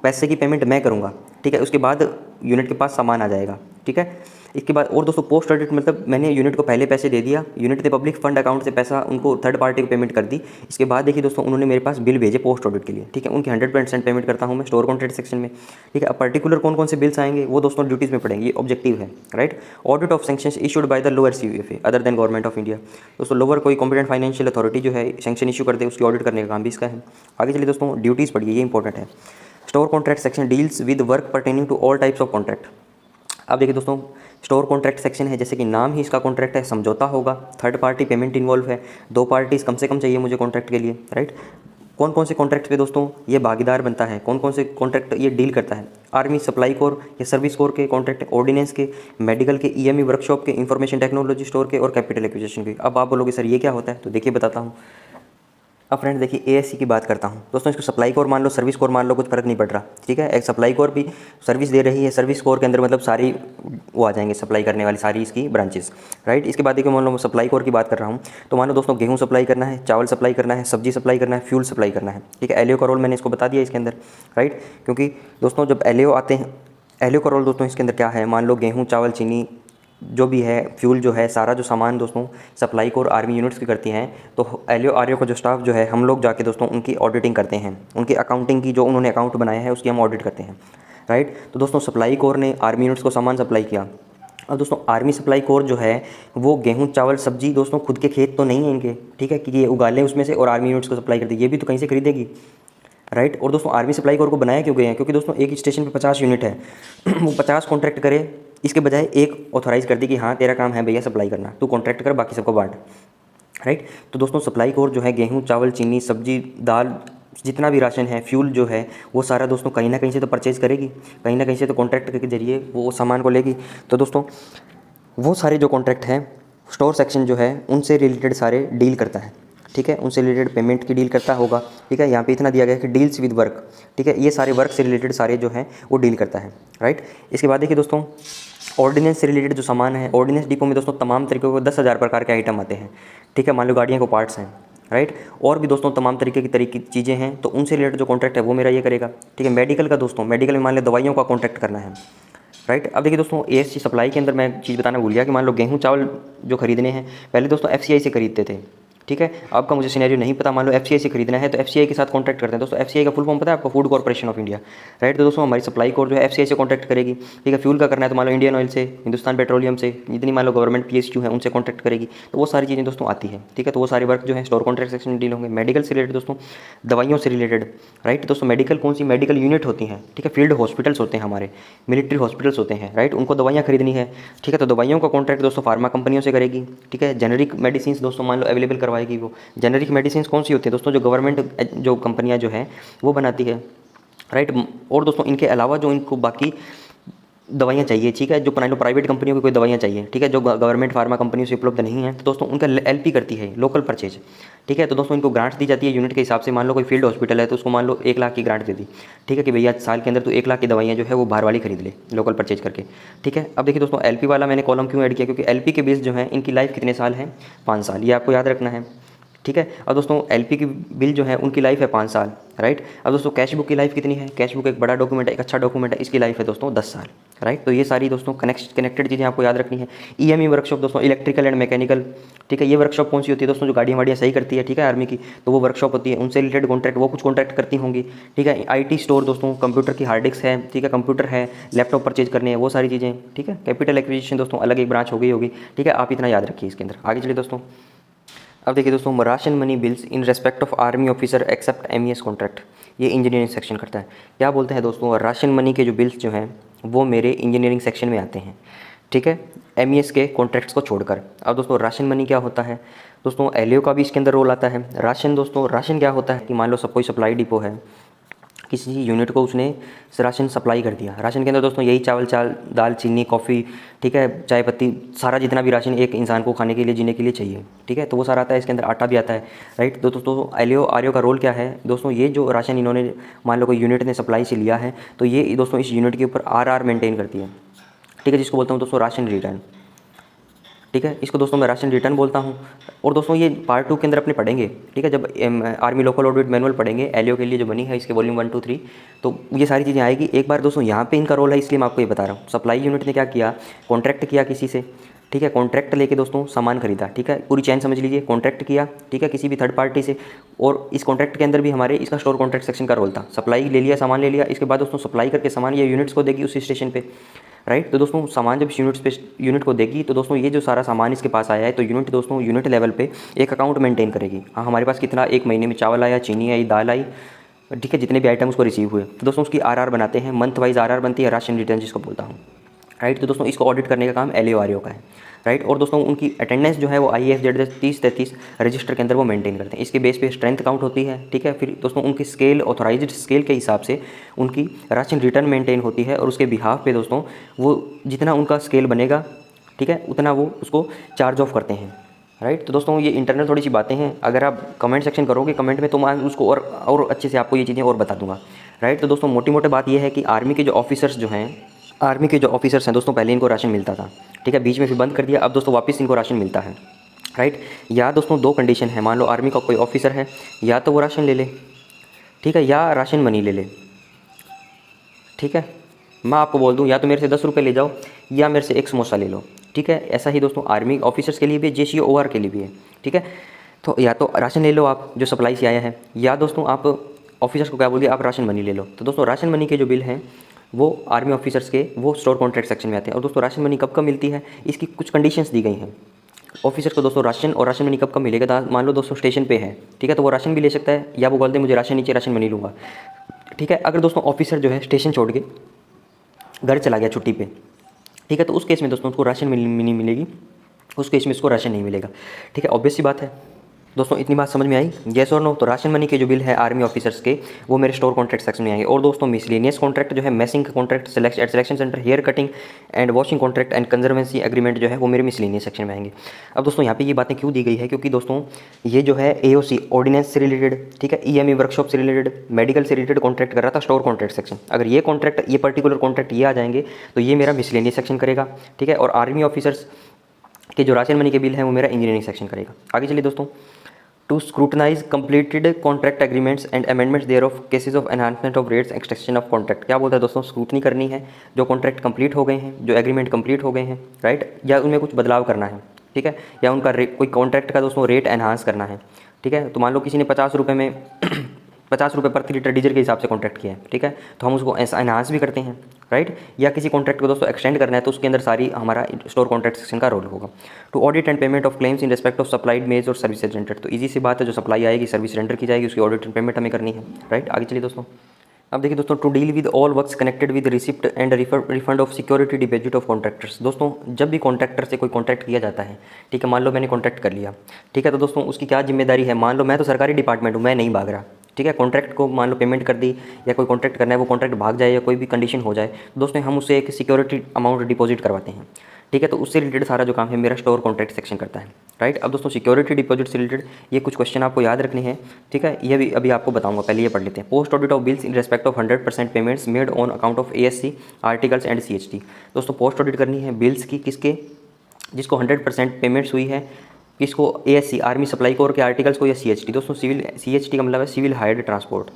पैसे की पेमेंट मैं करूँगा, ठीक है, उसके बाद यूनिट के पास सामान आ जाएगा, ठीक है। इसके बाद और दोस्तों पोस्ट ऑडिट मतलब मैंने यूनिट को पहले पैसे दे दिया, यूनिट ने पब्लिक फंड अकाउंट से पैसा उनको थर्ड पार्टी को पेमेंट कर दी, इसके बाद देखिए दोस्तों उन्होंने मेरे पास बिल भेजे पोस्ट ऑडिट के लिए, ठीक है, उनकी 100% पेमेंट करता हूँ मैं स्टोर कॉन्ट्रैक्ट सेक्शन में, ठीक है। अब पर्टिकुलर कौन कौन से बिल्स आएंगे वो दोस्तों ड्यूटीज़ में पड़ेंगे, ये ऑब्जेक्टिव है, right. Audit of sanctions issued by the lower CUFA other than government of India. दोस्तों लोअर कोई कॉम्पिटेंट फाइनेंशियल अथॉरिटी जो है सैंक्शन इशू कर दे उसकी ऑडिट करने का काम भी इसका है। आगे चलिए दोस्तों, ड्यूटीज़ पढ़िए, ये इंपॉर्टेंट है। Store contract section deals with work pertaining to all types of contract. अब देखिए दोस्तों, स्टोर कॉन्ट्रैक्ट सेक्शन है, जैसे कि नाम ही इसका कॉन्ट्रैक्ट है, समझौता होगा, थर्ड पार्टी पेमेंट इन्वॉल्व है, 2 पार्टीज़ कम से कम चाहिए मुझे कॉन्ट्रैक्ट के लिए, राइट। कौन कौन से कॉन्ट्रैक्ट पे दोस्तों ये भागीदार बनता है, कौन कौन से कॉन्ट्रैक्ट ये डील करता है, आर्मी सप्लाई कोर या सर्विस कोर के कॉन्ट्रैक्ट, ऑर्डिनेंस के, मेडिकल के, EME वर्कशॉप के, इंफॉर्मेशन टेक्नोलॉजी स्टोर के और कैपिटल एक्विजिशन के। अब आप बोलोगे सर ये क्या होता है, तो देखिए बताता हूँ। अब फ्रेंड देखिए ASC की बात करता हूँ दोस्तों, इसको सप्लाई कोर मान लो, सर्विस कोर मान लो, कुछ फर्क नहीं पड़ रहा, ठीक है। एक सप्लाई कोर भी सर्विस दे रही है, सर्विस कोर के अंदर मतलब सारी वो आ जाएंगे सप्लाई करने वाली सारी इसकी ब्रांचेस, राइट। इसके बाद देखिए मान लो सप्लाई कोर की बात कर रहा हूँ, तो मान लो दोस्तों गेहूँ सप्लाई करना है, चावल सप्लाई करना है, सब्जी सप्लाई करना है, फ्यूल सप्लाई करना है, ठीक है। LAO का रोल मैंने इसको बता दिया इसके अंदर, राइट, क्योंकि दोस्तों जब LAO आते हैं, LAO का रोल दोस्तों इसके अंदर क्या है, मान लो गेहूँ, चावल, चीनी, जो भी है फ्यूल जो है सारा जो सामान दोस्तों सप्लाई कोर आर्मी यूनिट्स की करती हैं। तो एलओ आरओ का जो स्टाफ जो है हम लोग जाके दोस्तों उनकी ऑडिटिंग करते हैं, उनकी अकाउंटिंग की जो उन्होंने अकाउंट बनाया है उसकी हम ऑडिट करते हैं, राइट। तो दोस्तों सप्लाई कोर ने आर्मी यूनिट्स को सामान सप्लाई किया। अब दोस्तों आर्मी सप्लाई कोर जो है वो गेहूं चावल सब्जी दोस्तों खुद के खेत तो नहीं है इनके, ठीक है, कि ये उगा लें उसमें से और आर्मी यूनिट्स को सप्लाई कर दी, ये भी तो कहीं से खरीदेगी, राइट। और दोस्तों आर्मी सप्लाई कोर को बनाया क्यों गए हैं, क्योंकि दोस्तों एक स्टेशन पे 50 यूनिट है वो 50 कॉन्ट्रैक्ट करे, इसके बजाय एक ऑथोराइज कर दी कि हाँ तेरा काम है भैया सप्लाई करना, तू कॉन्ट्रैक्ट कर बाकी सबको बांट, राइट। तो दोस्तों सप्लाई कोर जो है गेहूँ चावल चीनी सब्जी दाल जितना भी राशन है फ्यूल जो है वो सारा दोस्तों कहीं ना कहीं से तो परचेज़ करेगी, कहीं ना कहीं से तो कॉन्ट्रैक्ट के जरिए वो सामान को लेगी। तो दोस्तों वो सारे जो कॉन्ट्रैक्ट हैं स्टोर सेक्शन जो है उनसे रिलेटेड सारे डील करता है, ठीक है, उनसे रिलेटेड पेमेंट की डील करता होगा, ठीक है। यहाँ पे इतना दिया गया है कि डील्स विद वर्क, ठीक है, ये सारे वर्क से रिलेटेड सारे जो हैं वो डील करता है, राइट। इसके बाद देखिए दोस्तों ऑर्डिनेंस से रिलेटेड जो सामान है, ऑर्डिनेंस डिपो में दोस्तों तमाम तरीके के 10,000 प्रकार के आइटम आते हैं, ठीक है, मान लो गाड़ियों को पार्ट्स हैं, राइट, और भी दोस्तों तमाम तरीके की चीज़ें हैं, तो उनसे रिलेटेड जो कॉन्ट्रैक्ट है वो मेरा ये करेगा, ठीक है। मेडिकल का दोस्तों मेडिकल में मान लो दवाइयों का कॉन्ट्रैक्ट करना है, राइट। अब देखिए दोस्तों एएससी सप्लाई के अंदर मैं एक चीज़ बताना भूल गया कि मान लो गेहूँ चावल जो खरीदने हैं पहले दोस्तों एफसीआई से खरीदते थे, ठीक है। आपका मुझे सिनेरियो नहीं पता, मान लो एफसीआई से खरीदना है तो एफसीआई के साथ कॉन्टैक्ट करते हैं दोस्तों। एफसीआई का फुल फॉर्म पता है आपको, food corporation of India, right. तो दोस्तों हमारी सप्लाई कोर जो है एफसीआई से कॉन्टैक्ट करेगी, ठीक है। फ्यूल का करना है तो मान लो इंडियन ऑयल से, हिंदुस्तान पेट्रोलियम से, जितनी मान लो गवर्नमेंट पीएसक्यू है उनसे कॉन्टैक्ट करेगी, तो वो सारी चीज़ें दोस्तों आती है, ठीक है। तो वो सारे वर्क जो है स्टोर कॉन्ट्रैक्ट सेक्शन में डील होंगे। मेडिकल से रिलेटेड दोस्तों दवाइयों से रिलेटेड, राइट। दोस्तों मेडिकल कौन सी मेडिकल यूनिट होती हैं, ठीक है, फील्ड हॉस्पिटल्स होते हैं हमारे, मिलिट्री हॉस्पिटल्स होते हैं, राइट, उनको दवाइयाँ खरीदनी है, ठीक है। तो दवाइयों का कॉन्ट्रैक्ट दोस्तों फार्मा कंपनियों से करेगी, ठीक है। जेनरिक मेडिसिन दोस्तों मान लो अवेलेबल करवाएगी वो। जेनरिक मेडिसिन कौन सी होती है दोस्तों, जो गवर्नमेंट जो कंपनियां जो है वो बनाती है, राइट। और दोस्तों इनके अलावा जो इनको बाकी दवाइयाँ चाहिए, ठीक है, जो प्राइवेट कंपनियों की कोई दवाइयाँ चाहिए, ठीक है, जो गवर्नमेंट फार्मा कंपनियों से उपलब्ध नहीं है, तो दोस्तों उनका एलपी करती है, लोकल परचेज, ठीक है। तो दोस्तों इनको ग्रांट्स दी जाती है यूनिट के हिसाब से। मान लो कोई फील्ड हॉस्पिटल है तो उसको मान लो 1 लाख की ग्रांट दे दी, ठीक है, कि भैया साल के अंदर तो 1 लाख की दवाइयाँ जो है वो बाहर वाली खरीद ले लोकल परचेज करके, ठीक है। अब देखिए दोस्तों एलपी वाला मैंने कॉलम क्यों ऐड किया, क्योंकि एलपी के बेस जो है इनकी लाइफ कितने साल है, 5 साल, ये आपको याद रखना है, ठीक है। अब दोस्तों एलपी की बिल जो है उनकी लाइफ है 5 साल, राइट। अब दोस्तों कैश बुक की लाइफ कितनी है, कैश बुक एक बड़ा डॉक्यूमेंट है, एक अच्छा डॉक्यूमेंट है, इसकी लाइफ है दोस्तों 10 साल, राइट। तो ये सारी दोस्तों कनेक्टेड चीज़ें आपको याद रखनी है। ईएमई वर्कशॉप दोस्तों इलेक्ट्रिकल एंड मैकेनिकल, ठीक है, ये वर्कशॉप कौन सी होती है दोस्तों, जो गाड़ियाँ वाड़ियाँ सही करती है, ठीक है, आर्मी की, तो वो वर्कशॉप होती है, उनसे रिलेटेड कॉन्ट्रैक्ट वो कुछ कॉन्ट्रैक्ट करती होंगी, ठीक है। आईटी स्टोर दोस्तों कंप्यूटर की हार्ड डिस्क है, ठीक है, कंप्यूटर है, लैपटॉप परचेज करने हैं, वो सारी चीज़ें, ठीक है। कैपिटल एक्विजिशन दोस्तों अलग एक ब्रांच हो गई होगी, ठीक है, आप इतना याद रखिए इसके अंदर। आगे चलिए दोस्तों, अब देखिए दोस्तों ration money bills in respect of army officer except MES contract, ये इंजीनियरिंग सेक्शन करता है। क्या बोलते हैं दोस्तों, राशन मनी के जो बिल्स जो हैं वो मेरे इंजीनियरिंग सेक्शन में आते हैं, ठीक है, एमईएस के कॉन्ट्रैक्ट्स को छोड़कर। अब दोस्तों राशन मनी क्या होता है दोस्तों, एलओ का भी इसके अंदर रोल आता है। राशन दोस्तों राशन क्या होता है कि मान लो सब कोई सप्लाई डिपो है, किसी यूनिट को उसने राशन सप्लाई कर दिया। राशन के अंदर दोस्तों यही चावल दाल चीनी कॉफ़ी, ठीक है, चाय पत्ती, सारा जितना भी राशन एक इंसान को खाने के लिए जीने के लिए चाहिए, ठीक है, तो वो सारा आता है। इसके अंदर आटा भी आता है, राइट। तो दोस्तों एलओ आरओ का रोल क्या है दोस्तों, ये जो राशन इन्होंने मान लो कोई यूनिट ने सप्लाई से लिया है तो ये दोस्तों इस यूनिट के ऊपर आरआर मेंटेन करती है, ठीक है, जिसको बोलता हूँ दोस्तों राशन रिटर्न, ठीक है, इसको दोस्तों मैं राशन रिटर्न बोलता हूँ। और दोस्तों ये पार्ट 2 के अंदर अपने पढ़ेंगे, ठीक है, जब आर्मी लोकल ऑडिट मैनुअल पढ़ेंगे एलओ के लिए जो बनी है इसके वॉल्यूम 1, 2, 3, तो ये सारी चीज़ें आएगी। एक बार दोस्तों यहाँ पे इनका रोल है, इसलिए मैं आपको ये बता रहा हूँ। सप्लाई यूनिट ने क्या किया, कॉन्ट्रैक्ट किया किसी से, ठीक है, कॉन्ट्रैक्ट लेके दोस्तों सामान खरीदा, ठीक है, पूरी चैन समझ लीजिए, कॉन्ट्रैक्ट किया, ठीक है, किसी भी थर्ड पार्टी से। और इस कॉन्ट्रैक्ट के अंदर भी हमारे इसका स्टोर कॉन्ट्रैक्ट सेक्शन का रोल था। सप्लाई ले लिया, सामान ले लिया, इसके बाद दोस्तों सप्लाई करके सामान ये यूनिट्स को देगी उस स्टेशन पे, राइट। तो दोस्तों सामान जब यूनिट को देगी तो दोस्तों ये जो सारा सामान इसके पास आया है तो यूनिट दोस्तों यूनिट लेवल पे एक अकाउंट मेंटेन करेगी। हाँ, हमारे पास कितना एक महीने में चावल आया, चीनी आई, दाल आई, ठीक है, जितने भी आइटम उसको रिसीव हुए, तो दोस्तों उसकी आरआर बनाते हैं, मंथ वाइज आरआर बनती है, राशन रिटर्न जिसको बोलता हूँ, राइट। तो दोस्तों इसको ऑडिट करने का काम एलओ आरओ का है, राइट। और दोस्तों उनकी अटेंडेंस जो है वो IAS 3033 रजिस्टर के अंदर वो मेंटेन करते हैं। इसके बेस पे स्ट्रेंथ काउंट होती है, ठीक है। फिर दोस्तों उनकी स्केल ऑथोराइज्ड स्केल के हिसाब से उनकी राशन रिटर्न मेंटेन होती है, और उसके बिहाफ पे दोस्तों वो जितना उनका स्केल बनेगा, ठीक है, उतना वो उसको चार्ज ऑफ करते हैं, राइट। तो दोस्तों ये इंटरनल थोड़ी सी बातें हैं, अगर आप कमेंट सेक्शन करोगे कमेंट में तो मैं उसको और अच्छे से आपको ये चीज़ें और बता दूंगा, राइट। तो दोस्तों मोटी मोटी बात ये है कि आर्मी के जो ऑफिसर्स हैं दोस्तों, पहले इनको राशन मिलता था, ठीक है, बीच में फिर बंद कर दिया, अब दोस्तों वापस इनको राशन मिलता है, राइट। या दोस्तों 2 कंडीशन है, मान लो आर्मी का कोई ऑफिसर है, या तो वो राशन ले ले, ठीक है, या राशन मनी ले ले, ठीक है। मैं आपको बोल दूं या तो मेरे से 10 रुपये ले जाओ या मेरे से एक समोसा ले लो, ठीक है। ऐसा ही दोस्तों आर्मी ऑफिसर्स के लिए भी, JCOR के लिए भी है, ठीक है। तो या तो राशन ले लो आप जो सप्लाई से आया है, या दोस्तों आप ऑफिसर्स को क्या बोल दिया, आप राशन मनी ले लो। तो दोस्तों राशन मनी के जो बिल हैं वो आर्मी ऑफिसर्स के वो स्टोर कॉन्ट्रैक्ट सेक्शन में आते हैं। और दोस्तों राशन मनी कब कब मिलती है, इसकी कुछ कंडीशंस दी गई हैं। ऑफिसर को दोस्तों राशन और राशन मनी कब कब मिलेगा, मान लो दोस्तों स्टेशन पे है, ठीक है, तो वो राशन भी ले सकता है, या वो बोल दे मुझे राशन नीचे राशन मनी लूँगा, ठीक है। अगर दोस्तों ऑफिसर जो है स्टेशन छोड़ के घर चला गया छुट्टी पे, ठीक है, तो उस केस में दोस्तों उसको राशन मनी मिलेगी, उस केस में इसको राशन नहीं मिलेगा, ठीक है। ऑब्वियस सी बात है दोस्तों, इतनी बात समझ में आई, येस और नो। तो राशन मनी के जो बिल है आर्मी ऑफिसर्स के वो मेरे स्टोर कॉन्ट्रैक्ट सेक्शन में आएंगे। और दोस्तों मिसलेनियस कॉन्ट्रैक्ट जो है, messing contract, selection centre, hair cutting and washing contract and conservancy agreement जो है वो मेरे मिसलेनियस सेक्शन में आएंगे। अब दोस्तों यहाँ पे ये बातें क्यों दी गई है, क्योंकि दोस्तों ये जो है AOC ऑर्डिनेंस से रिलेटेड, ठीक है, EME वर्कशॉप से रिलेटेड, मेडिकल से रिलेटेड कॉन्ट्रैक्ट कर रहा था स्टोर कॉन्ट्रैक्ट सेक्शन। अगर ये कॉन्ट्रैक्ट, ये पर्टिकुलर कॉन्ट्रैक्ट ये आ जाएंगे तो ये मेरा मिसलेनियस सेक्शन करेगा, ठीक है। और आर्मी ऑफिसर्स के जो राशन मनी के बिल हैं वो मेरा इंजीनियरिंग सेक्शन करेगा। आगे चलिए दोस्तों, to scrutinize completed contract agreements and amendments thereof, cases of enhancement of rates, extension of contract। क्या बोलता है दोस्तों, स्क्रूटनी करनी है जो कॉन्ट्रैक्ट कंप्लीट हो गए हैं, जो एग्रीमेंट कंप्लीट हो गए हैं, राइट, या उनमें कुछ बदलाव करना है, ठीक है, या उनका कोई कॉन्ट्रैक्ट का दोस्तों रेट एनहांस करना है, ठीक है। तो मान लो किसी ने 50 रुपये में 50 रुपये प्रति लीटर डीजल के हिसाब से कॉन्ट्रैक्ट किया है, ठीक है, तो हम उसको ऐसा एनहांस भी करते हैं, राइट। या किसी कॉन्ट्रैक्ट को दोस्तों एक्सटेंड करना है तो उसके अंदर सारी हमारा स्टोर कॉन्ट्रैक्ट सेक्शन का रोल होगा। To audit and payment of claims in respect of supplied maze और सर्विसेज रेंडेड। तो इजी सी बात है, जो सप्लाई आएगी सर्विस रेंडर की जाएगी, उसकी ऑडिट एंड पेमेंट हमें करनी है, राइट। आगे चलिए दोस्तों, अब देखिए दोस्तों, to deal with all works connected with receipt and refund of security deposit of contractors. दोस्तों जब भी कॉन्ट्रैक्टर से कोई कॉन्ट्रैक्ट किया जाता है, ठीक है, मान लो मैंने कॉन्ट्रैक्ट कर लिया, ठीक है, तो दोस्तों उसकी क्या जिम्मेदारी है, मान लो मैं तो सरकारी डिपार्टमेंट हूँ, मैं नहीं भाग रहा, ठीक है, कॉन्ट्रैक्ट को मान लो पेमेंट कर दी, या कोई कॉन्ट्रैक्ट करना है वो कॉन्ट्रैक्ट भाग जाए या कोई भी कंडीशन हो जाए, तो दोस्तों हम उससे एक सिक्योरिटी अमाउंट डिपॉजिट करवाते हैं, ठीक है। तो उससे रिलेटेड सारा जो काम है मेरा स्टोर कॉन्ट्रैक्ट सेक्शन करता है, राइट। अब दोस्तों सिक्योरिटी डिपॉजिट से रिलेटेड ये कुछ क्वेश्चन आपको याद रखने हैं, ठीक है, ये भी अभी आपको बताऊंगा, पहले ये पढ़ लेते हैं। Post audit of bills in respect of 100% payments made on account of ASC articles and CHT। दोस्तों पोस्ट ऑडिट करनी है बिल्स की, किसके, जिसको 100% पेमेंट्स हुई है, किसको, ASC आर्मी सप्लाई कोर के आर्टिकल्स को, या CHT। दोस्तों सिविल, CHT का मतलब है सिविल हायर्ड ट्रांसपोर्ट।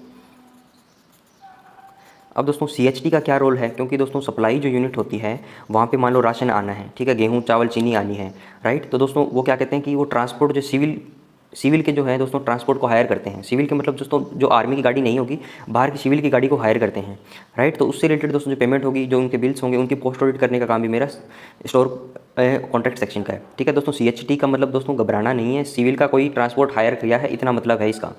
अब दोस्तों CHT का क्या रोल है, क्योंकि दोस्तों सप्लाई जो यूनिट होती है वहाँ पे मान लो राशन आना है, ठीक है, गेहूँ चावल चीनी आनी है, राइट। तो दोस्तों वो क्या कहते हैं कि वो ट्रांसपोर्ट जो सिविल के जो है दोस्तों ट्रांसपोर्ट को हायर करते हैं। सिविल के मतलब दोस्तों जो आर्मी की गाड़ी नहीं होगी, बाहर की सिविल की गाड़ी को हायर करते हैं, राइट। तो उससे रिलेटेड दोस्तों जो पेमेंट होगी, जो उनके बिल्स होंगे, उनकी पोस्ट ऑडिट करने का काम भी मेरा स्टोर कॉन्ट्रैक्ट सेक्शन का है, ठीक है। दोस्तों CHT का मतलब दोस्तों घबराना नहीं है, सिविल का कोई ट्रांसपोर्ट हायर किया है इतना मतलब है इसका,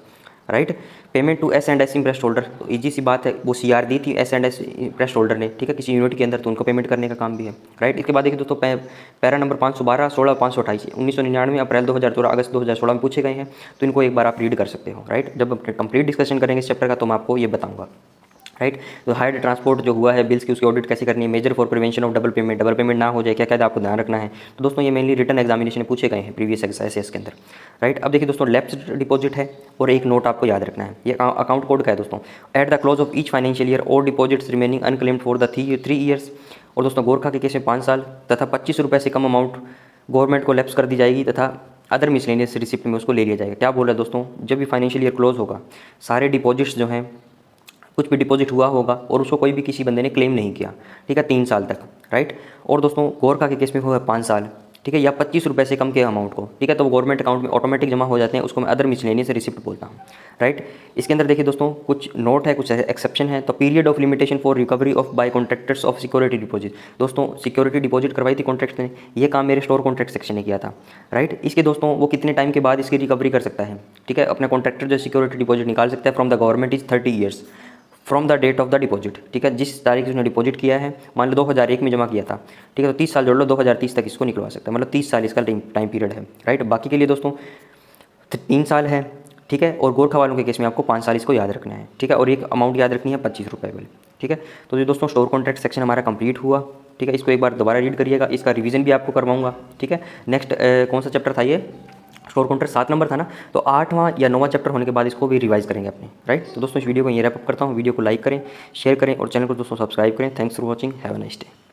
right. Payment to S&S impressed holder, तो ईजी सी बात है, वो CR दी थी S&S इम्प्रेस्ड होल्डर ने, ठीक है, किसी यूनिट के अंदर, तो उनको पेमेंट करने का काम भी है, राइट। इसके बाद देखिए दोस्तों पैरा नंबर 512, 16, 528 1999 अप्रैल 2013 अगस्त 2016 में पूछे गए हैं, तो इनको एक बार आप रीड कर सकते हो, राइट। जब कंप्लीट डिस्कशन करेंगे इस चैप्टर का तो मैं आपको ये बताऊँगा, राइट। तो हायर ट्रांसपोर्ट जो हुआ है बिल्स की, उसकी ऑडिट कैसे करनी है, measure for prevention of double payment ना हो जाए, क्या क्या आपको ध्यान रखना है। तो दोस्तों ये मेनली रिटर्न एग्जामिनेशन में पूछे गए हैं प्रीवियस एक्सरसाइज के अंदर, राइट। अब देखिए दोस्तों लैप्स डिपॉजिट है और एक नोट आपको याद रखना है, ये अकाउंट कोड का है दोस्तों। At the close of each financial year और deposits remaining unclaimed for the 3 years. और दोस्तों गोरखा के केस में 5 साल तथा 25 रुपये से कम अमाउंट गवर्नमेंट को लैप्स कर दी जाएगी, तथा अदर मिसलेनियस रिसिप्ट में उसको ले लिया जाएगा। क्या बोल रहा है दोस्तों, जब भी फाइनेंशियल ईयर क्लोज होगा, सारे डिपॉजिट्स जो हैं, कुछ भी डिपॉजिट हुआ होगा और उसको कोई भी किसी बंदे ने क्लेम नहीं किया, ठीक है, 3 साल तक, राइट। और दोस्तों गोरखा के केस में हुआ 5 साल, ठीक है, या 25 रुपये से कम के अमाउंट को, ठीक है, तो वो गवर्नमेंट अकाउंट में ऑटोमेटिक जमा हो जाते हैं, उसको मैं अदर मिसलेनियस रिसिप्ट बोलता हूँ, राइट। इसके अंदर देखिए दोस्तों कुछ नोट है, कुछ एक्सेप्शन है। तो period of limitation for recovery of by contractors of security deposit. दोस्तों सिक्योरिटी डिपॉजिट करवाई थी कॉन्ट्रैक्ट ने, ये काम मेरे स्टोर कॉन्ट्रैक्ट सेक्शन ने किया था, राइट। इसके दोस्तों वो कितने टाइम के बाद इसकी रिकवरी कर सकता है, ठीक है, अपने कॉन्ट्रैक्टर जो सिक्योरिटी डिपॉजिट निकाल सकता है from the government is 30 years from the date of the deposit, ठीक है, जिस तारीख से उसने डिपॉजिट किया है, मान लो 2001 में जमा किया था, ठीक है, तो 30 साल जोड़ लो, 2030 तक इसको निकलवा सकता है, मतलब 30 साल इसका टाइम पीरियड है, राइट। बाकी के लिए दोस्तों 3 साल है, ठीक है, और गोरखा वालों के केस में आपको 5 साल इसको याद रखना है, ठीक है, और एक अमाउंट याद रखनी है 25 रुपये वाली, ठीक है। तो ये दोस्तों स्टोर कॉन्ट्रैक्ट सेक्शन हमारा कंप्लीट हुआ, ठीक है, इसको एक बार दोबारा रीड करिएगा, इसका रिवीजन भी आपको करवाऊंगा, ठीक है। नेक्स्ट कौन सा चैप्टर था ये, स्टोर कॉन्ट्रैक्ट 7 नंबर था ना, तो 8वां या 9वां चैप्टर होने के बाद इसको भी रिवाइज करेंगे अपने, राइट। तो दोस्तों इस वीडियो को ये रैप अप करता हूँ, वीडियो को लाइक करें, शेयर करें और चैनल को दोस्तों सब्सक्राइब करें। Thanks for watching, have a nice day.